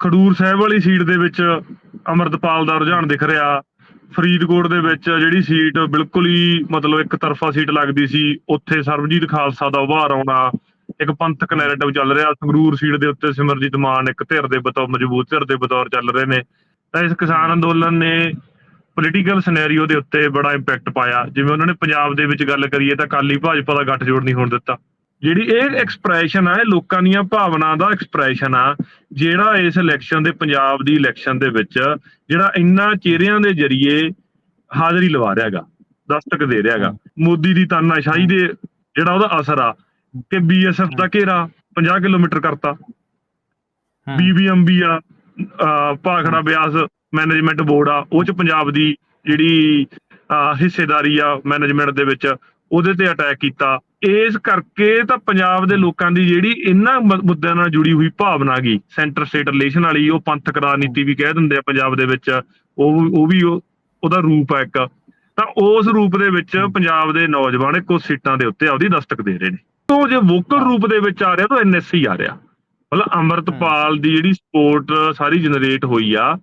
ਖਡੂਰ ਸਾਹਿਬ ਵਾਲੀ ਸੀਟ ਦੇ ਵਿੱਚ ਅੰਮ੍ਰਿਤਪਾਲ ਦਾ ਰੁਝਾਨ ਦਿਖ ਰਿਹਾ। ਫਰੀਦਕੋਟ ਦੇ ਵਿੱਚ ਜਿਹੜੀ ਸੀਟ ਬਿਲਕੁਲ ਹੀ ਮਤਲਬ ਇੱਕ ਤਰਫਾ ਸੀਟ ਲੱਗਦੀ ਸੀ, ਉੱਥੇ ਸਰਬਜੀਤ ਖਾਲਸਾ ਦਾ ਉਭਾਰ ਆਉਣਾ, ਇੱਕ ਪੰਥਕ ਨੈਰੇਟਿਵ ਚੱਲ ਰਿਹਾ। ਸੰਗਰੂਰ ਸੀਟ ਦੇ ਉੱਤੇ ਸਿਮਰਜੀਤ ਮਾਨ ਇੱਕ ਧਿਰ ਦੇ ਬਤੌਰ, ਮਜ਼ਬੂਤ ਧਿਰ ਦੇ ਬਤੌਰ ਚੱਲ ਰਹੇ ਨੇ। ਤਾਂ ਇਸ ਕਿਸਾਨ ਅੰਦੋਲਨ ਨੇ ਪੋਲੀਟੀਕਲ ਸਿਨੈਰੀਓ ਦੇ ਉੱਤੇ ਬੜਾ ਇੰਪੈਕਟ ਪਾਇਆ। ਜਿਵੇਂ ਉਹਨਾਂ ਨੇ ਪੰਜਾਬ ਦੇ ਵਿੱਚ ਗੱਲ ਕਰੀਏ ਤਾਂ ਅਕਾਲੀ ਭਾਜਪਾ ਦਾ ਗੱਠਜੋੜ ਨਹੀਂ ਹੋਣ ਦਿੱਤਾ। ਜਿਹੜੀ ਇਹ ਐਕਸਪ੍ਰੈਸ਼ਨ ਆ, ਇਹ ਲੋਕਾਂ ਦੀਆਂ ਭਾਵਨਾ ਦਾ ਐਕਸਪ੍ਰੈਸ਼ਨ ਆ, ਜਿਹੜਾ ਇਸ ਇਲੈਕਸ਼ਨ ਦੇ, ਪੰਜਾਬ ਦੀ ਇਲੈਕਸ਼ਨ ਦੇ ਵਿੱਚ ਜਿਹੜਾ ਇੰਨਾ ਚਿਹਰਿਆਂ ਦੇ ਜ਼ਰੀਏ ਹਾਜ਼ਰੀ ਲਵਾ ਰਿਹਾ ਗਾ, ਦਸਤਕ ਦੇ ਰਿਹਾ ਗਾ। ਮੋਦੀ ਦੀ ਤਾਨਾਸ਼ਾਹੀ ਦੇ ਜਿਹੜਾ ਉਹਦਾ ਅਸਰ ਆ ਕਿ BSF ਦਾ ਘੇਰਾ 50 ਕਿਲੋਮੀਟਰ ਕਰਤਾ, BBMB ਆ, ਭਾਖੜਾ ਬਿਆਸ ਮੈਨੇਜਮੈਂਟ ਬੋਰਡ ਆ, ਉਹ ਚ ਪੰਜਾਬ ਦੀ ਜਿਹੜੀ ਹਿੱਸੇਦਾਰੀ ਆ ਮੈਨੇਜਮੈਂਟ ਦੇ ਵਿੱਚ, ਉਹਦੇ ਤੇ ਅਟੈਕ ਕੀਤਾ। ਇਸ ਕਰਕੇ ਤਾਂ ਪੰਜਾਬ ਦੇ ਲੋਕਾਂ ਦੀ ਜਿਹੜੀ ਇਹਨਾਂ ਮੁੱਦਿਆਂ ਨਾਲ ਜੁੜੀ ਹੋਈ ਭਾਵਨਾ ਗਈ, ਸੈਂਟਰ ਸਟੇਟ ਰਿਲੇਸ਼ਨ ਵਾਲੀ, ਉਹ ਪੰਥਕ ਰਾਜਨੀਤੀ ਵੀ ਕਹਿ ਦਿੰਦੇ ਆ ਪੰਜਾਬ ਦੇ ਵਿੱਚ, ਉਹ ਵੀ ਉਹਦਾ ਰੂਪ ਆ ਇੱਕ। ਤਾਂ ਉਸ ਰੂਪ ਦੇ ਵਿੱਚ ਪੰਜਾਬ ਦੇ ਨੌਜਵਾਨ ਕੁਝ ਸੀਟਾਂ ਦੇ ਉੱਤੇ ਆਪਦੀ ਦਸਤਕ ਦੇ ਰਹੇ ਨੇ। ਉਹ ਜੇ ਵੋਕਲ ਰੂਪ ਦੇ ਵਿੱਚ ਆ ਰਿਹਾ ਤਾਂ NSC ਆ ਰਿਹਾ। ਮਤਲਬ ਅੰਮ੍ਰਿਤਪਾਲ ਦੀ ਜਿਹੜੀ ਸਪੋਰਟ ਸਾਰੀ ਜਨਰੇਟ ਹੋਈ ਆ,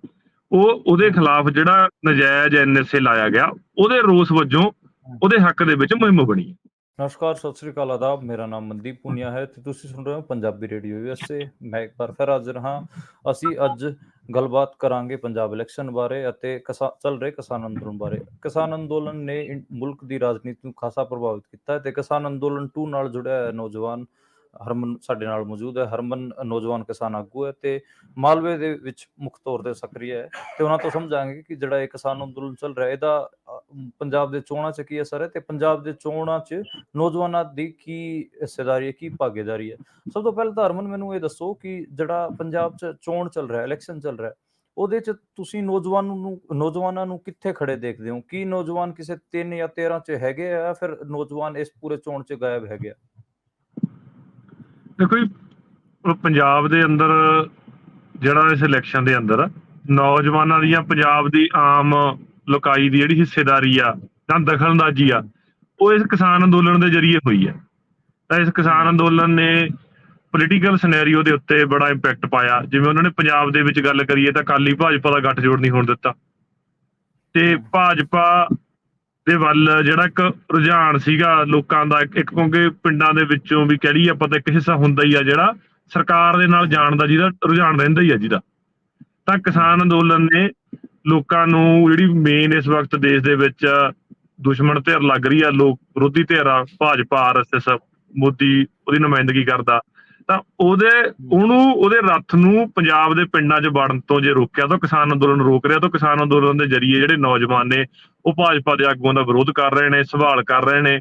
ਉਹਦੇ ਖਿਲਾਫ ਜਿਹੜਾ ਨਜਾਇਜ਼ NSA ਲਾਇਆ ਗਿਆ, ਉਹਦੇ ਰੋਸ ਵਜੋਂ ਉਹਦੇ ਹੱਕ ਦੇ ਵਿੱਚ ਮੁਹਿੰਮ ਬਣੀ। ਨਮਸਕਾਰ, ਸਤਿ ਸ੍ਰੀ ਅਕਾਲ, ਆਦਾਬ। ਮੇਰਾ ਨਾਮ ਮਨਦੀਪ ਪੁਨੀਆ ਹੈ ਤੇ ਤੁਸੀਂ ਸੁਣ ਰਹੇ ਹੋ ਪੰਜਾਬੀ ਰੇਡੀਓ USA। ਮੈਂ ਇੱਕ ਵਾਰ ਫਿਰ ਹਾਜ਼ਰ ਹਾਂ। ਅਸੀਂ ਅੱਜ ਗੱਲਬਾਤ ਕਰਾਂਗੇ ਪੰਜਾਬ ਇਲੈਕਸ਼ਨ ਬਾਰੇ ਅਤੇ ਚੱਲ ਰਹੇ ਕਿਸਾਨ ਅੰਦੋਲਨ ਬਾਰੇ। ਕਿਸਾਨ ਅੰਦੋਲਨ ਨੇ ਮੁਲਕ ਦੀ ਰਾਜਨੀਤੀ ਨੂੰ ਖਾਸਾ ਪ੍ਰਭਾਵਿਤ ਕੀਤਾ ਤੇ ਕਿਸਾਨ ਅੰਦੋਲਨ 2 ਨਾਲ ਜੁੜਿਆ ਨੌਜਵਾਨ ਹਰਮਨ ਸਾਡੇ ਨਾਲ ਮੌਜੂਦ ਹੈ। ਹਰਮਨ ਨੌਜਵਾਨ ਕਿਸਾਨ ਆਗੂ ਹੈ ਤੇ ਮਾਲਵੇ ਦੇ ਵਿੱਚ ਮੁੱਖ ਤੌਰ ਤੇ ਸਕਰੀਆ ਹੈ ਤੇ ਉਹਨਾਂ ਤੋਂ ਸਮਝਾਂਗੇ ਕਿ ਜਿਹੜਾ ਇਹ ਕਿਸਾਨ ਅੰਦੋਲਨ ਚੱਲ ਰਿਹਾ, ਇਹਦਾ ਪੰਜਾਬ ਦੇ ਚੋਣਾਂ 'ਚ ਕੀ ਅਸਰ ਹੈ ਤੇ ਪੰਜਾਬ ਦੇ ਚੋਣਾਂ 'ਚ ਨੌਜਵਾਨਾਂ ਦੀ ਕੀ ਹਿੱਸੇਦਾਰੀ ਹੈ, ਕੀ ਭਾਗੀਦਾਰੀ ਹੈ। ਸਭ ਤੋਂ ਪਹਿਲਾਂ ਤਾਂ ਹਰਮਨ ਮੈਨੂੰ ਇਹ ਦੱਸੋ ਕਿ ਜਿਹੜਾ ਪੰਜਾਬ 'ਚ ਚੋਣ ਚੱਲ ਰਿਹਾ, ਇਲੈਕਸ਼ਨ ਚੱਲ ਰਿਹਾ, ਉਹਦੇ 'ਚ ਤੁਸੀਂ ਨੌਜਵਾਨਾਂ ਨੂੰ ਕਿੱਥੇ ਖੜੇ ਦੇਖਦੇ ਹੋ? ਕੀ ਨੌਜਵਾਨ ਕਿਸੇ 3 ਜਾਂ 13 'ਚ ਹੈਗੇ ਆ, ਫਿਰ ਨੌਜਵਾਨ ਇਸ ਪੂਰੇ ਚੋਣ 'ਚ ਗਾਇਬ ਹੈਗੇ ਆ? ਦੇਖੋ ਜੀ, ਪੰਜਾਬ ਦੇ ਅੰਦਰ ਜਿਹੜਾ ਇਸ ਇਲੈਕਸ਼ਨ ਦੇ ਅੰਦਰ ਨੌਜਵਾਨਾਂ ਦੀਆਂ, ਪੰਜਾਬ ਦੀ ਆਮ ਲੋਕਾਈ ਦੀ ਜਿਹੜੀ ਹਿੱਸੇਦਾਰੀ ਆ ਜਾਂ ਦਖਲਅੰਦਾਜ਼ੀ ਆ, ਉਹ ਇਸ ਕਿਸਾਨ ਅੰਦੋਲਨ ਦੇ ਜ਼ਰੀਏ ਹੋਈ ਹੈ। ਤਾਂ ਇਸ ਕਿਸਾਨ ਅੰਦੋਲਨ ਨੇ ਪੋਲੀਟੀਕਲ ਸਿਨੈਰੀਓ ਦੇ ਉੱਤੇ ਬੜਾ ਇੰਪੈਕਟ ਪਾਇਆ। ਜਿਵੇਂ ਉਹਨਾਂ ਨੇ ਪੰਜਾਬ ਦੇ ਵਿੱਚ ਗੱਲ ਕਰੀਏ ਤਾਂ ਅਕਾਲੀ ਭਾਜਪਾ ਦਾ ਗੱਠਜੋੜ ਨਹੀਂ ਹੋਣ ਦਿੱਤਾ ਤੇ ਭਾਜਪਾ ਦੇ ਵੱਲ ਜਿਹੜਾ ਇੱਕ ਰੁਝਾਨ ਸੀਗਾ ਲੋਕਾਂ ਦਾ, ਇੱਕ ਕਿਉਂਕਿ ਪਿੰਡਾਂ ਦੇ ਵਿੱਚੋਂ ਵੀ ਕਹਿ ਲਈਏ ਆਪਾਂ ਤਾਂ ਇੱਕ ਹਿੱਸਾ ਹੁੰਦਾ ਹੀ ਆ ਜਿਹੜਾ ਸਰਕਾਰ ਦੇ ਨਾਲ ਜਾਣ ਦਾ, ਜਿਹਦਾ ਰੁਝਾਨ ਰਹਿੰਦਾ ਹੀ ਆ ਜਿਹਦਾ। ਤਾਂ ਕਿਸਾਨ ਅੰਦੋਲਨ ਨੇ ਲੋਕਾਂ ਨੂੰ, ਜਿਹੜੀ ਮੇਨ ਇਸ ਵਕਤ ਦੇਸ਼ ਦੇ ਵਿੱਚ ਦੁਸ਼ਮਣ ਧਿਰ ਲੱਗ ਰਹੀ ਆ, ਲੋਕ ਵਿਰੋਧੀ ਧਿਰ ਆ, ਭਾਜਪਾ, RSS, ਮੋਦੀ ਉਹਦੀ ਨੁਮਾਇੰਦਗੀ ਕਰਦਾ, ਤਾਂ ਉਹਦੇ ਰੱਥ ਨੂੰ ਪੰਜਾਬ ਦੇ ਪਿੰਡਾਂ 'ਚ ਵੜਨ ਤੋਂ ਜੇ ਰੋਕਿਆ ਤਾਂ ਕਿਸਾਨ ਅੰਦੋਲਨ ਰੋਕ ਰਿਹਾ। ਤਾਂ ਕਿਸਾਨ ਅੰਦੋਲਨ ਦੇ ਜ਼ਰੀਏ ਜਿਹੜੇ ਨੌਜਵਾਨ ਨੇ ਉਹ ਭਾਜਪਾ ਦੇ ਆਗੂਆਂ ਦਾ ਵਿਰੋਧ ਕਰ ਰਹੇ ਨੇ, ਸਵਾਲ ਕਰ ਰਹੇ ਨੇ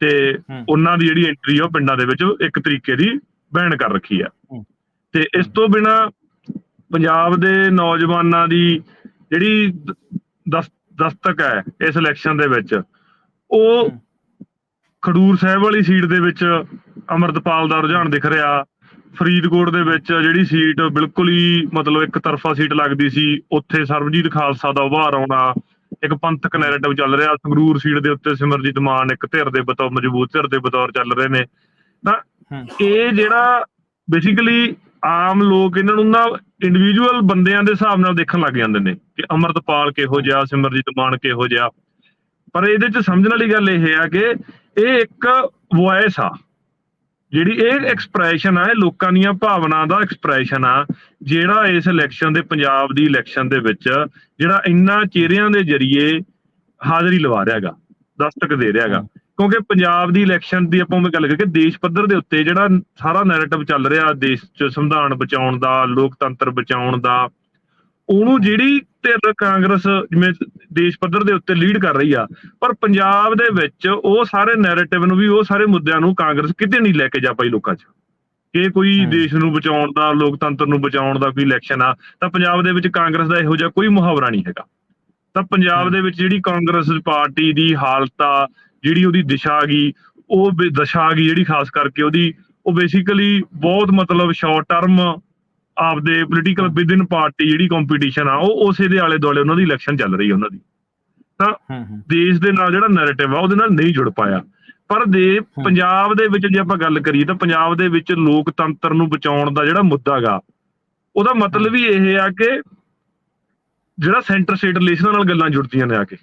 ਤੇ ਉਹਨਾਂ ਦੀ ਜਿਹੜੀ ਐਂਟਰੀ ਆ ਉਹ ਪਿੰਡਾਂ ਦੇ ਵਿੱਚ ਇੱਕ ਤਰੀਕੇ ਦੀ ਬੈਨ ਕਰ ਰੱਖੀ ਆ। ਤੇ ਇਸ ਤੋਂ ਬਿਨਾਂ ਪੰਜਾਬ ਦੇ ਨੌਜਵਾਨਾਂ ਦੀ ਜਿਹੜੀ ਦਸਤਕ ਹੈ ਇਸ ਇਲੈਕਸ਼ਨ ਦੇ ਵਿੱਚ, ਉਹ ਖਡੂਰ ਸਾਹਿਬ ਵਾਲੀ ਸੀਟ ਦੇ ਵਿੱਚ ਅੰਮ੍ਰਿਤਪਾਲ ਦਾ ਰੁਝਾਨ ਦਿਖ ਰਿਹਾ। ਫਰੀਦਕੋਟ ਦੇ ਵਿੱਚ ਜਿਹੜੀ ਸੀਟ ਬਿਲਕੁਲ ਹੀ ਮਤਲਬ ਇੱਕ ਤਰਫਾ ਸੀਟ ਲੱਗਦੀ ਸੀ, ਉੱਥੇ ਸਰਬਜੀਤ ਖਾਲਸਾ ਦਾ ਉਭਾਰ ਆਉਣਾ, ਇੱਕ ਪੰਥਕ ਨੈਰੇਟਿਵ ਚੱਲ ਰਿਹਾ। ਸੰਗਰੂਰ ਸੀਟ ਦੇ ਉੱਤੇ ਸਿਮਰਜੀਤ ਮਾਨ ਇੱਕ ਧਿਰ ਦੇ ਬਤੌਰ, ਮਜ਼ਬੂਤ ਧਿਰ ਦੇ ਬਤੌਰ ਚੱਲ ਰਹੇ ਨੇ। ਤਾਂ ਇਹ ਜਿਹੜਾ ਬੇਸਿਕਲੀ ਆਮ ਲੋਕ ਇਹਨਾਂ ਨੂੰ ਨਾ ਇੰਡੀਵਿਜੂਅਲ ਬੰਦਿਆਂ ਦੇ ਹਿਸਾਬ ਨਾਲ ਦੇਖਣ ਲੱਗ ਜਾਂਦੇ ਨੇ ਕਿ ਅੰਮ੍ਰਿਤਪਾਲ ਕਿਹੋ ਜਿਹਾ, ਸਿਮਰਜੀਤ ਮਾਨ ਕਿਹੋ ਜਿਹਾ। ਪਰ ਇਹਦੇ 'ਚ ਸਮਝਣ ਵਾਲੀ ਗੱਲ ਇਹ ਆ ਕਿ ਇਹ ਇੱਕ ਵੋਇਸ ਆ, ਜਿਹੜੀ ਇਹ ਐਕਸਪ੍ਰੈਸ਼ਨ ਆ, ਇਹ ਲੋਕਾਂ ਦੀਆਂ ਭਾਵਨਾ ਦਾ ਐਕਸਪ੍ਰੈਸ਼ਨ ਆ, ਜਿਹੜਾ ਇਸ ਇਲੈਕਸ਼ਨ ਦੇ, ਪੰਜਾਬ ਦੀ ਇਲੈਕਸ਼ਨ ਦੇ ਵਿੱਚ ਜਿਹੜਾ ਇੰਨਾ ਚਿਹਰਿਆਂ ਦੇ ਜ਼ਰੀਏ ਹਾਜ਼ਰੀ ਲਵਾ ਰਿਹਾ ਗਾ, ਦਸਤਕ ਦੇ ਰਿਹਾ ਗਾ। ਕਿਉਂਕਿ ਪੰਜਾਬ ਦੀ ਇਲੈਕਸ਼ਨ ਦੀ ਆਪਾਂ ਗੱਲ ਕਰੀਏ, ਦੇਸ਼ ਪੱਧਰ ਦੇ ਉੱਤੇ ਜਿਹੜਾ ਸਾਰਾ ਨੈਰੇਟਿਵ ਚੱਲ ਰਿਹਾ ਦੇਸ਼ 'ਚ, ਸੰਵਿਧਾਨ ਬਚਾਉਣ ਦਾ, ਲੋਕਤੰਤਰ ਬਚਾਉਣ ਦਾ, ਉਹਨੂੰ ਜਿਹੜੀ ਧਿਰ ਕਾਂਗਰਸ ਜਿਵੇਂ ਦੇਸ਼ ਪੱਧਰ ਦੇ ਉੱਤੇ ਲੀਡ ਕਰ ਰਹੀ ਆ, ਪਰ ਪੰਜਾਬ ਦੇ ਵਿੱਚ ਉਹ ਸਾਰੇ ਨੈਰੇਟਿਵ ਨੂੰ ਵੀ, ਉਹ ਸਾਰੇ ਮੁੱਦਿਆਂ ਨੂੰ ਕਾਂਗਰਸ ਕਿਤੇ ਨਹੀਂ ਲੈ ਕੇ ਜਾ ਪਾਈ ਲੋਕਾਂ 'ਚ। ਕਿ ਕੋਈ ਦੇਸ਼ ਨੂੰ ਬਚਾਉਣ ਦਾ, ਲੋਕਤੰਤਰ ਨੂੰ ਬਚਾਉਣ ਦਾ ਕੋਈ ਇਲੈਕਸ਼ਨ ਆ, ਤਾਂ ਪੰਜਾਬ ਦੇ ਵਿੱਚ ਕਾਂਗਰਸ ਦਾ ਇਹੋ ਜਿਹਾ ਕੋਈ ਮੁਹਾਵਰਾ ਨਹੀਂ ਹੈਗਾ। ਤਾਂ ਪੰਜਾਬ ਦੇ ਵਿੱਚ ਜਿਹੜੀ ਕਾਂਗਰਸ ਪਾਰਟੀ ਦੀ ਹਾਲਤ ਆ, ਜਿਹੜੀ ਉਹਦੀ ਦਿਸ਼ਾ ਗਈ, ਉਹ ਦਸ਼ਾ ਗਈ ਜਿਹੜੀ ਖਾਸ ਕਰਕੇ ਉਹਦੀ, ਉਹ ਬੇਸਿਕਲੀ ਬਹੁਤ ਮਤਲਬ ਸ਼ਾਰਟ ਟਰਮ ਆਪਦੇ ਪੋਲੀਟੀਕਲ ਵਿਦਿਨ ਪਾਰਟੀ ਜਿਹੜੀ ਕੰਪੀਟੀਸ਼ਨ ਆ, ਉਹ ਉਸੇ ਦੇ ਆਲੇ ਦੁਆਲੇ ਉਹਨਾਂ ਦੀ ਇਲੈਕਸ਼ਨ ਚੱਲ ਰਹੀ ਹੈ ਉਹਨਾਂ ਦੀ। ਤਾਂ ਦੇਸ਼ ਦੇ ਨਾਲ ਜਿਹੜਾ ਨੈਰੇਟਿਵ ਆ ਉਹਦੇ ਨਾਲ ਨਹੀਂ ਜੁੜ ਪਾਇਆ। ਪਰ ਪੰਜਾਬ ਦੇ ਵਿੱਚ ਜੇ ਆਪਾਂ ਗੱਲ ਕਰੀਏ ਤਾਂ ਪੰਜਾਬ ਦੇ ਵਿੱਚ ਲੋਕਤੰਤਰ ਨੂੰ ਬਚਾਉਣ ਦਾ ਜਿਹੜਾ ਮੁੱਦਾ ਗਾ, ਉਹਦਾ ਮਤਲਬ ਹੀ ਇਹ ਆ ਕਿ ਜਿਹੜਾ ਸੈਂਟਰ ਸਟੇਟ ਰਿਲੇਸ਼ਨਾਂ ਨਾਲ ਗੱਲਾਂ ਜੁੜਦੀਆਂ ਨੇ ਆ ਕੇ,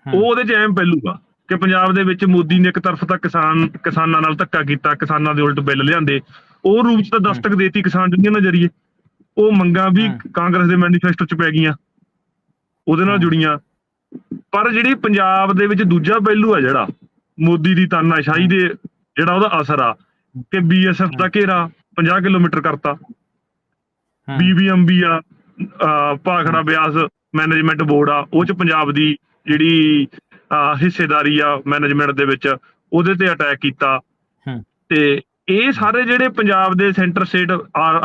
ਉਹ ਉਹਦੇ ਚ ਐਮ ਪਹਿਲੂਗਾ ਕਿ ਪੰਜਾਬ ਦੇ ਵਿੱਚ ਮੋਦੀ ਨੇ ਇੱਕ ਤਰਫ ਤਾਂ ਕਿਸਾਨਾਂ ਨਾਲ ਧੱਕਾ ਕੀਤਾ, ਕਿਸਾਨਾਂ ਦੇ ਉਲਟ ਬਿੱਲ ਲਿਆਂਦੇ, ਉਹ ਰੂਪ ਚ ਤਾਂ ਦਸਤਕ ਦੇਤੀ ਕਿਸਾਨ ਯੂਨੀਅਨ ਜਰੀਏ। ਉਹ ਮੰਗਾਂ ਵੀ ਕਾਂਗਰਸ ਦੇ ਮੈਨੀਫੈਸਟੋ ਚ ਪੈ ਗਈਆਂ, ਉਹਦੇ ਨਾਲ ਜੁੜੀਆਂ। ਪਰ ਜਿਹੜੀ ਪੰਜਾਬ ਦੇ ਵਿੱਚ ਦੂਜਾ ਪਹਿਲੂ ਆ ਜਿਹੜਾ ਮੋਦੀ ਦੀ ਤਾਨਾਸ਼ਾਹੀ ਦੇ ਜਿਹੜਾ ਉਹਦਾ ਅਸਰ ਆ ਕਿ BSF ਦਾ ਘੇਰਾ 50 ਕਿਲੋਮੀਟਰ ਕਰਤਾ, BBMB ਆ ਭਾਖੜਾ ਬਿਆਸ ਮੈਨੇਜਮੈਂਟ ਬੋਰਡ ਆ, ਉਹ ਚ ਪੰਜਾਬ ਦੀ ਜਿਹੜੀ ਹਿੱਸੇਦਾਰੀ ਆ ਮੈਨੇਜਮੈਂਟ ਦੇ ਵਿੱਚ, ਉਹਦੇ ਤੇ ਅਟੈਕ ਕੀਤਾ। ਤੇ ਇਹ ਸਾਰੇ ਜਿਹੜੇ ਪੰਜਾਬ ਦੇ ਸੈਂਟਰ ਸਟੇਟ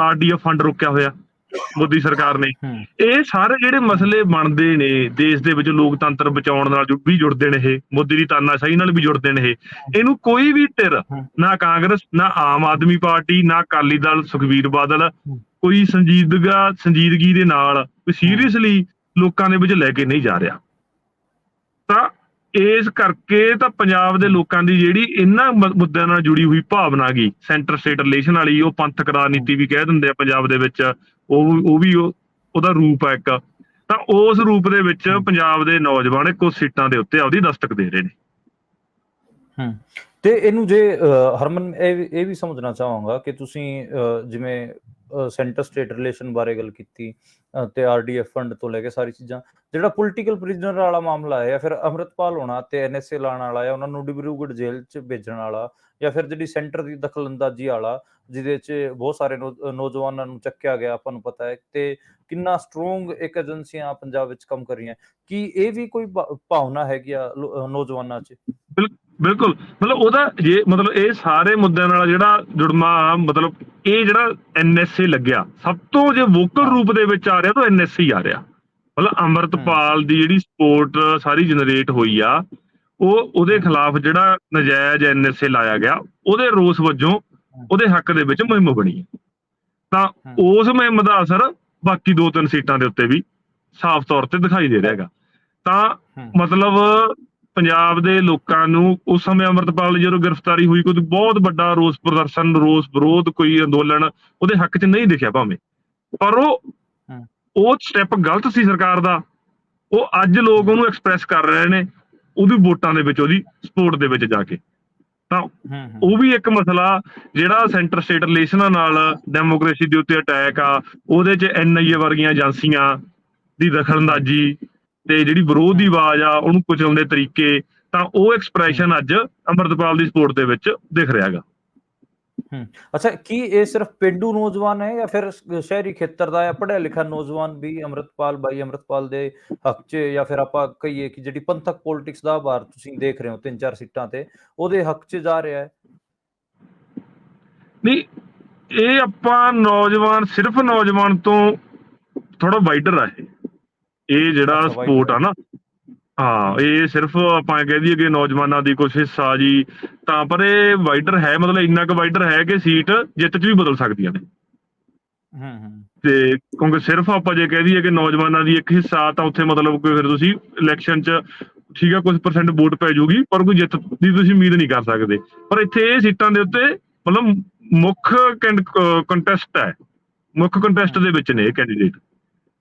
RDF ਫੰਡ ਰੋਕਿਆ ਹੋਇਆ ਮੋਦੀ ਸਰਕਾਰ ਨੇ, ਇਹ ਸਾਰੇ ਜਿਹੜੇ ਮਸਲੇ ਬਣਦੇ ਨੇ ਦੇਸ਼ ਦੇ ਵਿੱਚ ਲੋਕਤੰਤਰ ਬਚਾਉਣ ਨਾਲ ਵੀ ਜੁੜਦੇ ਨੇ, ਇਹ ਮੋਦੀ ਦੀ ਤਾਨਾਸ਼ਾਹੀ ਨਾਲ ਵੀ ਜੁੜਦੇ ਨੇ। ਇਹਨੂੰ ਕੋਈ ਵੀ ਧਿਰ, ਨਾ ਕਾਂਗਰਸ, ਨਾ ਆਮ ਆਦਮੀ ਪਾਰਟੀ, ਨਾ ਅਕਾਲੀ ਦਲ ਸੁਖਬੀਰ ਬਾਦਲ ਕੋਈ ਸੰਜੀਦਗੀ ਦੇ ਨਾਲ ਸੀਰੀਅਸਲੀ ਲੋਕਾਂ ਦੇ ਵਿੱਚ ਲੈ ਕੇ ਨਹੀਂ ਜਾ ਰਿਹਾ। ਤਾਂ ਇਸ ਕਰਕੇ ਤਾਂ ਪੰਜਾਬ ਦੇ ਲੋਕਾਂ ਦੀ ਜਿਹੜੀ ਇਹਨਾਂ ਮੁੱਦਿਆਂ ਨਾਲ ਜੁੜੀ ਹੋਈ ਭਾਵਨਾ ਗਈ ਸੈਂਟਰ ਸਟੇਟ ਰਿਲੇਸ਼ਨ ਵਾਲੀ, ਉਹ ਪੰਥਕ ਰਾਜਨੀਤੀ ਵੀ ਕਹਿ ਦਿੰਦੇ ਆ ਪੰਜਾਬ ਦੇ ਵਿੱਚ, ਉਹ ਵੀ ਉਹਦਾ ਰੂਪ ਆ ਇੱਕ। ਤਾਂ ਉਸ ਰੂਪ ਦੇ ਵਿੱਚ ਪੰਜਾਬ ਦੇ ਨੌਜਵਾਨ ਕੁਝ ਸੀਟਾਂ ਦੇ ਉੱਤੇ ਆਪਦੀ ਦਸਤਕ ਦੇ ਰਹੇ ਨੇ। ਤੇ ਇਹਨੂੰ ਜੇ ਹਰਮਨ ਇਹ ਵੀ ਸਮਝਣਾ ਚਾਹਾਂਗਾ ਕਿ ਤੁਸੀਂ ਜਿਵੇਂ ਸੈਂਟਰ ਸਟੇਟ ਰਿਲੇਸ਼ਨ ਬਾਰੇ ਗੱਲ ਕੀਤੀ ਤੇ RDF ਫੰਡ ਤੋਂ ਲੈ ਕੇ ਸਾਰੀ ਚੀਜ਼ਾਂ, ਜਿਹੜਾ ਪੋਲੀਟੀਕਲ ਪ੍ਰਿਜ਼ਨਰ ਵਾਲਾ ਮਾਮਲਾ ਹੈ ਜਾਂ ਫਿਰ ਅੰਮ੍ਰਿਤਪਾਲ ਹੋਣਾ ਤੇ NSA ਲਾਉਣ ਵਾਲਾ ਜਾਂ ਉਹਨਾਂ ਨੂੰ ਡਿਬਰੂਗੜ੍ਹ ਜੇਲ੍ਹ 'ਚ ਭੇਜਣ ਵਾਲਾ, ਜਾਂ ਫਿਰ ਜਿਹੜੀ ਸੈਂਟਰ ਦੀ ਦਖਲਅੰਦਾਜ਼ੀ ਵਾਲਾ ਜਿਹਦੇ 'ਚ ਬਹੁਤ ਸਾਰੇ ਨੌਜਵਾਨਾਂ ਨੂੰ ਚੱਕਿਆ ਗਿਆ, ਆਪਾਂ ਨੂੰ ਪਤਾ ਹੈ, ਤੇ ਕਿੰਨਾ ਸਟਰੋਂਗ ਇੱਕ ਏਜੰਸੀਆਂ ਪੰਜਾਬ ਵਿੱਚ ਕੰਮ ਕਰ ਰਹੀਆਂ, ਕੀ ਇਹ ਵੀ ਕੋਈ ਭਾਵਨਾ ਹੈਗੀ ਆ ਨੌਜਵਾਨਾਂ 'ਚ? ਬਿਲਕੁਲ, ਮਤਲਬ ਉਹਦਾ ਜੇ ਮਤਲਬ ਇਹ ਸਾਰੇ ਮੁੱਦਿਆਂ ਨਾਲ ਜਿਹੜਾ ਜੁੜਮਾ, ਮਤਲਬ ਇਹ ਜਿਹੜਾ NSA ਲੱਗਿਆ ਸਭ ਤੋਂ ਜੇ ਵੋਕਲ ਰੂਪ ਦੇ ਵਿੱਚ ਆ ਰਿਹਾ ਤਾਂ NSA ਹੀ ਆ ਰਿਹਾ। ਮਤਲਬ ਅੰਮ੍ਰਿਤਪਾਲ ਦੀ ਜਿਹੜੀ ਸਪੋਰਟ ਸਾਰੀ ਜਨਰੇਟ ਹੋਈ ਆ, ਉਹਦੇ ਖਿਲਾਫ ਜਿਹੜਾ ਨਜਾਇਜ਼ NSA ਲਾਇਆ ਗਿਆ, ਉਹਦੇ ਰੋਸ ਵਜੋਂ ਉਹਦੇ ਹੱਕ ਦੇ ਵਿੱਚ ਮੁਹਿੰਮ ਬਣੀ। ਤਾਂ ਉਸ ਮੁਹਿੰਮ ਦਾ ਅਸਰ ਬਾਕੀ 2-3 ਸੀਟਾਂ ਦੇ ਉੱਤੇ ਵੀ ਸਾਫ਼ ਤੌਰ ਤੇ ਦਿਖਾਈ ਦੇ ਰਿਹਾ ਹੈਗਾ। ਤਾਂ ਮਤਲਬ ਪੰਜਾਬ ਦੇ ਲੋਕਾਂ ਨੂੰ ਉਸ ਸਮੇਂ ਅੰਮ੍ਰਿਤਪਾਲ ਦੀ ਜਦੋਂ ਗ੍ਰਿਫਤਾਰੀ ਹੋਈ, ਕੋਈ ਬਹੁਤ ਵੱਡਾ ਰੋਸ ਪ੍ਰਦਰਸ਼ਨ, ਰੋਸ ਵਿਰੋਧ, ਕੋਈ ਅੰਦੋਲਨ ਉਹਦੇ ਹੱਕ 'ਚ ਨਹੀਂ ਦਿਖਿਆ ਭਾਵੇਂ, ਪਰ ਉਹ ਸਟੈਪ ਗਲਤ ਸੀ ਸਰਕਾਰ ਦਾ। ਉਹ ਅੱਜ ਲੋਕ ਉਹਨੂੰ ਐਕਸਪ੍ਰੈਸ ਕਰ ਰਹੇ ਨੇ ਉਹਦੀ ਵੋਟਾਂ ਦੇ ਵਿੱਚ, ਉਹਦੀ ਸਪੋਰਟ ਦੇ ਵਿੱਚ ਜਾ ਕੇ। ਤਾਂ ਉਹ ਵੀ ਇੱਕ ਮਸਲਾ ਜਿਹੜਾ ਸੈਂਟਰ ਸਟੇਟ ਰਿਲੇਸ਼ਨਾਂ ਨਾਲ ਡੈਮੋਕ੍ਰੇਸੀ ਦੇ ਉੱਤੇ ਅਟੈਕ ਆ, ਉਹਦੇ 'ਚ NIA ਵਰਗੀਆਂ ਏਜੰਸੀਆਂ ਦੀ ਦਖਲਅੰਦਾਜ਼ੀ ਤੇ ਜਿਹੜੀ ਵਿਰੋਧ ਦੀ ਆਵਾਜ਼ ਆ ਉਹਨੂੰ ਕੁਚਲਣ ਦੇ ਤਰੀਕੇ, ਤਾਂ ਉਹ ਐਕਸਪ੍ਰੈਸ਼ਨ ਅੱਜ ਅੰਮ੍ਰਿਤਪਾਲ ਦੀ ਸਪੋਰਟ ਦੇ ਵਿੱਚ ਦਿਖ ਰਿਹਾ ਹੈਗਾ। ਅੱਛਾ, ਕੀ ਇਹ ਸਿਰਫ ਪੇਂਡੂ ਨੌਜਵਾਨ ਹੈ ਜਾਂ ਫਿਰ ਸ਼ਹਿਰੀ ਖੇਤਰ ਦਾ ਜਾਂ ਪੜ੍ਹਿਆ ਲਿਖਿਆ ਨੌਜਵਾਨ ਵੀ ਅੰਮ੍ਰਿਤਪਾਲ ਦੇ ਹੱਕ 'ਚ, ਜਾਂ ਫਿਰ ਆਪਾਂ ਕਹੀਏ ਕਿ ਜਿਹੜੀ ਪੰਥਕ ਪੋਲਿਟਿਕਸ ਦਾ ਭਾਰ ਤੁਸੀਂ ਦੇਖ ਰਹੇ ਹੋ 3-4 ਸੀਟਾਂ ਤੇ, ਉਹਦੇ ਹੱਕ 'ਚ ਜਾ ਰਿਹਾ ਹੈ? ਨਹੀਂ, ਇਹ ਆਪਾਂ ਨੌਜਵਾਨ ਸਿਰਫ ਨੌਜਵਾਨ ਤੋਂ ਥੋੜਾ ਵਾਈਡਰ ਆ ਇਹ ਜਿਹੜਾ ਸਪੋਰਟ ਆ ਨਾ। ਹਾਂ, ਇਹ ਸਿਰਫ ਆਪਾਂ ਕਹਿ ਦਈਏ ਕਿ ਨੌਜਵਾਨਾਂ ਦੀ ਕੁਛ ਹਿੱਸਾ ਜੀ, ਤਾਂ ਪਰ ਇਹ ਵਾਈਡਰ ਹੈ, ਮਤਲਬ ਇੰਨਾ ਕੁ ਵਾਈਡਰ ਹੈ ਕਿ ਸੀਟ ਜਿੱਤ 'ਚ ਵੀ ਬਦਲ ਸਕਦੀਆਂ ਨੇ। ਤੇ ਕਿਉਂਕਿ ਸਿਰਫ ਆਪਾਂ ਜੇ ਕਹਿ ਦਈਏ ਕਿ ਨੌਜਵਾਨਾਂ ਦੀ ਇੱਕ ਹਿੱਸਾ, ਤਾਂ ਉੱਥੇ ਮਤਲਬ ਕੋਈ ਫਿਰ ਤੁਸੀਂ ਇਲੈਕਸ਼ਨ 'ਚ ਠੀਕ ਆ ਕੁਝ % ਵੋਟ ਪੈ ਜਾਊਗੀ, ਪਰ ਕੋਈ ਜਿੱਤ ਦੀ ਤੁਸੀਂ ਉਮੀਦ ਨਹੀਂ ਕਰ ਸਕਦੇ। ਪਰ ਇੱਥੇ ਇਹ ਸੀਟਾਂ ਦੇ ਉੱਤੇ ਮਤਲਬ ਮੁੱਖ ਕੰਟੈਸਟ ਦੇ ਵਿੱਚ ਨੇ ਇਹ ਕੈਂਡੀਡੇਟ।